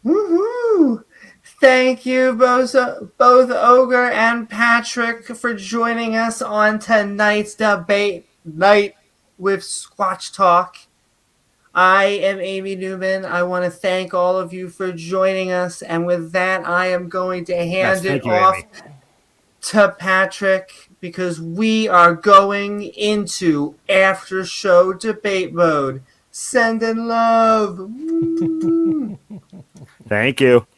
S2: Woohoo! Thank you, both Ogre and Patrick, for joining us on tonight's debate night with Squatch Talk. I am Amy Newman. I want to thank all of you for joining us. And with that, I am going to hand it
S4: thank you,
S2: off
S4: Amy.
S2: to Patrick because we are going into after show debate mode. Send in love.
S4: Thank you.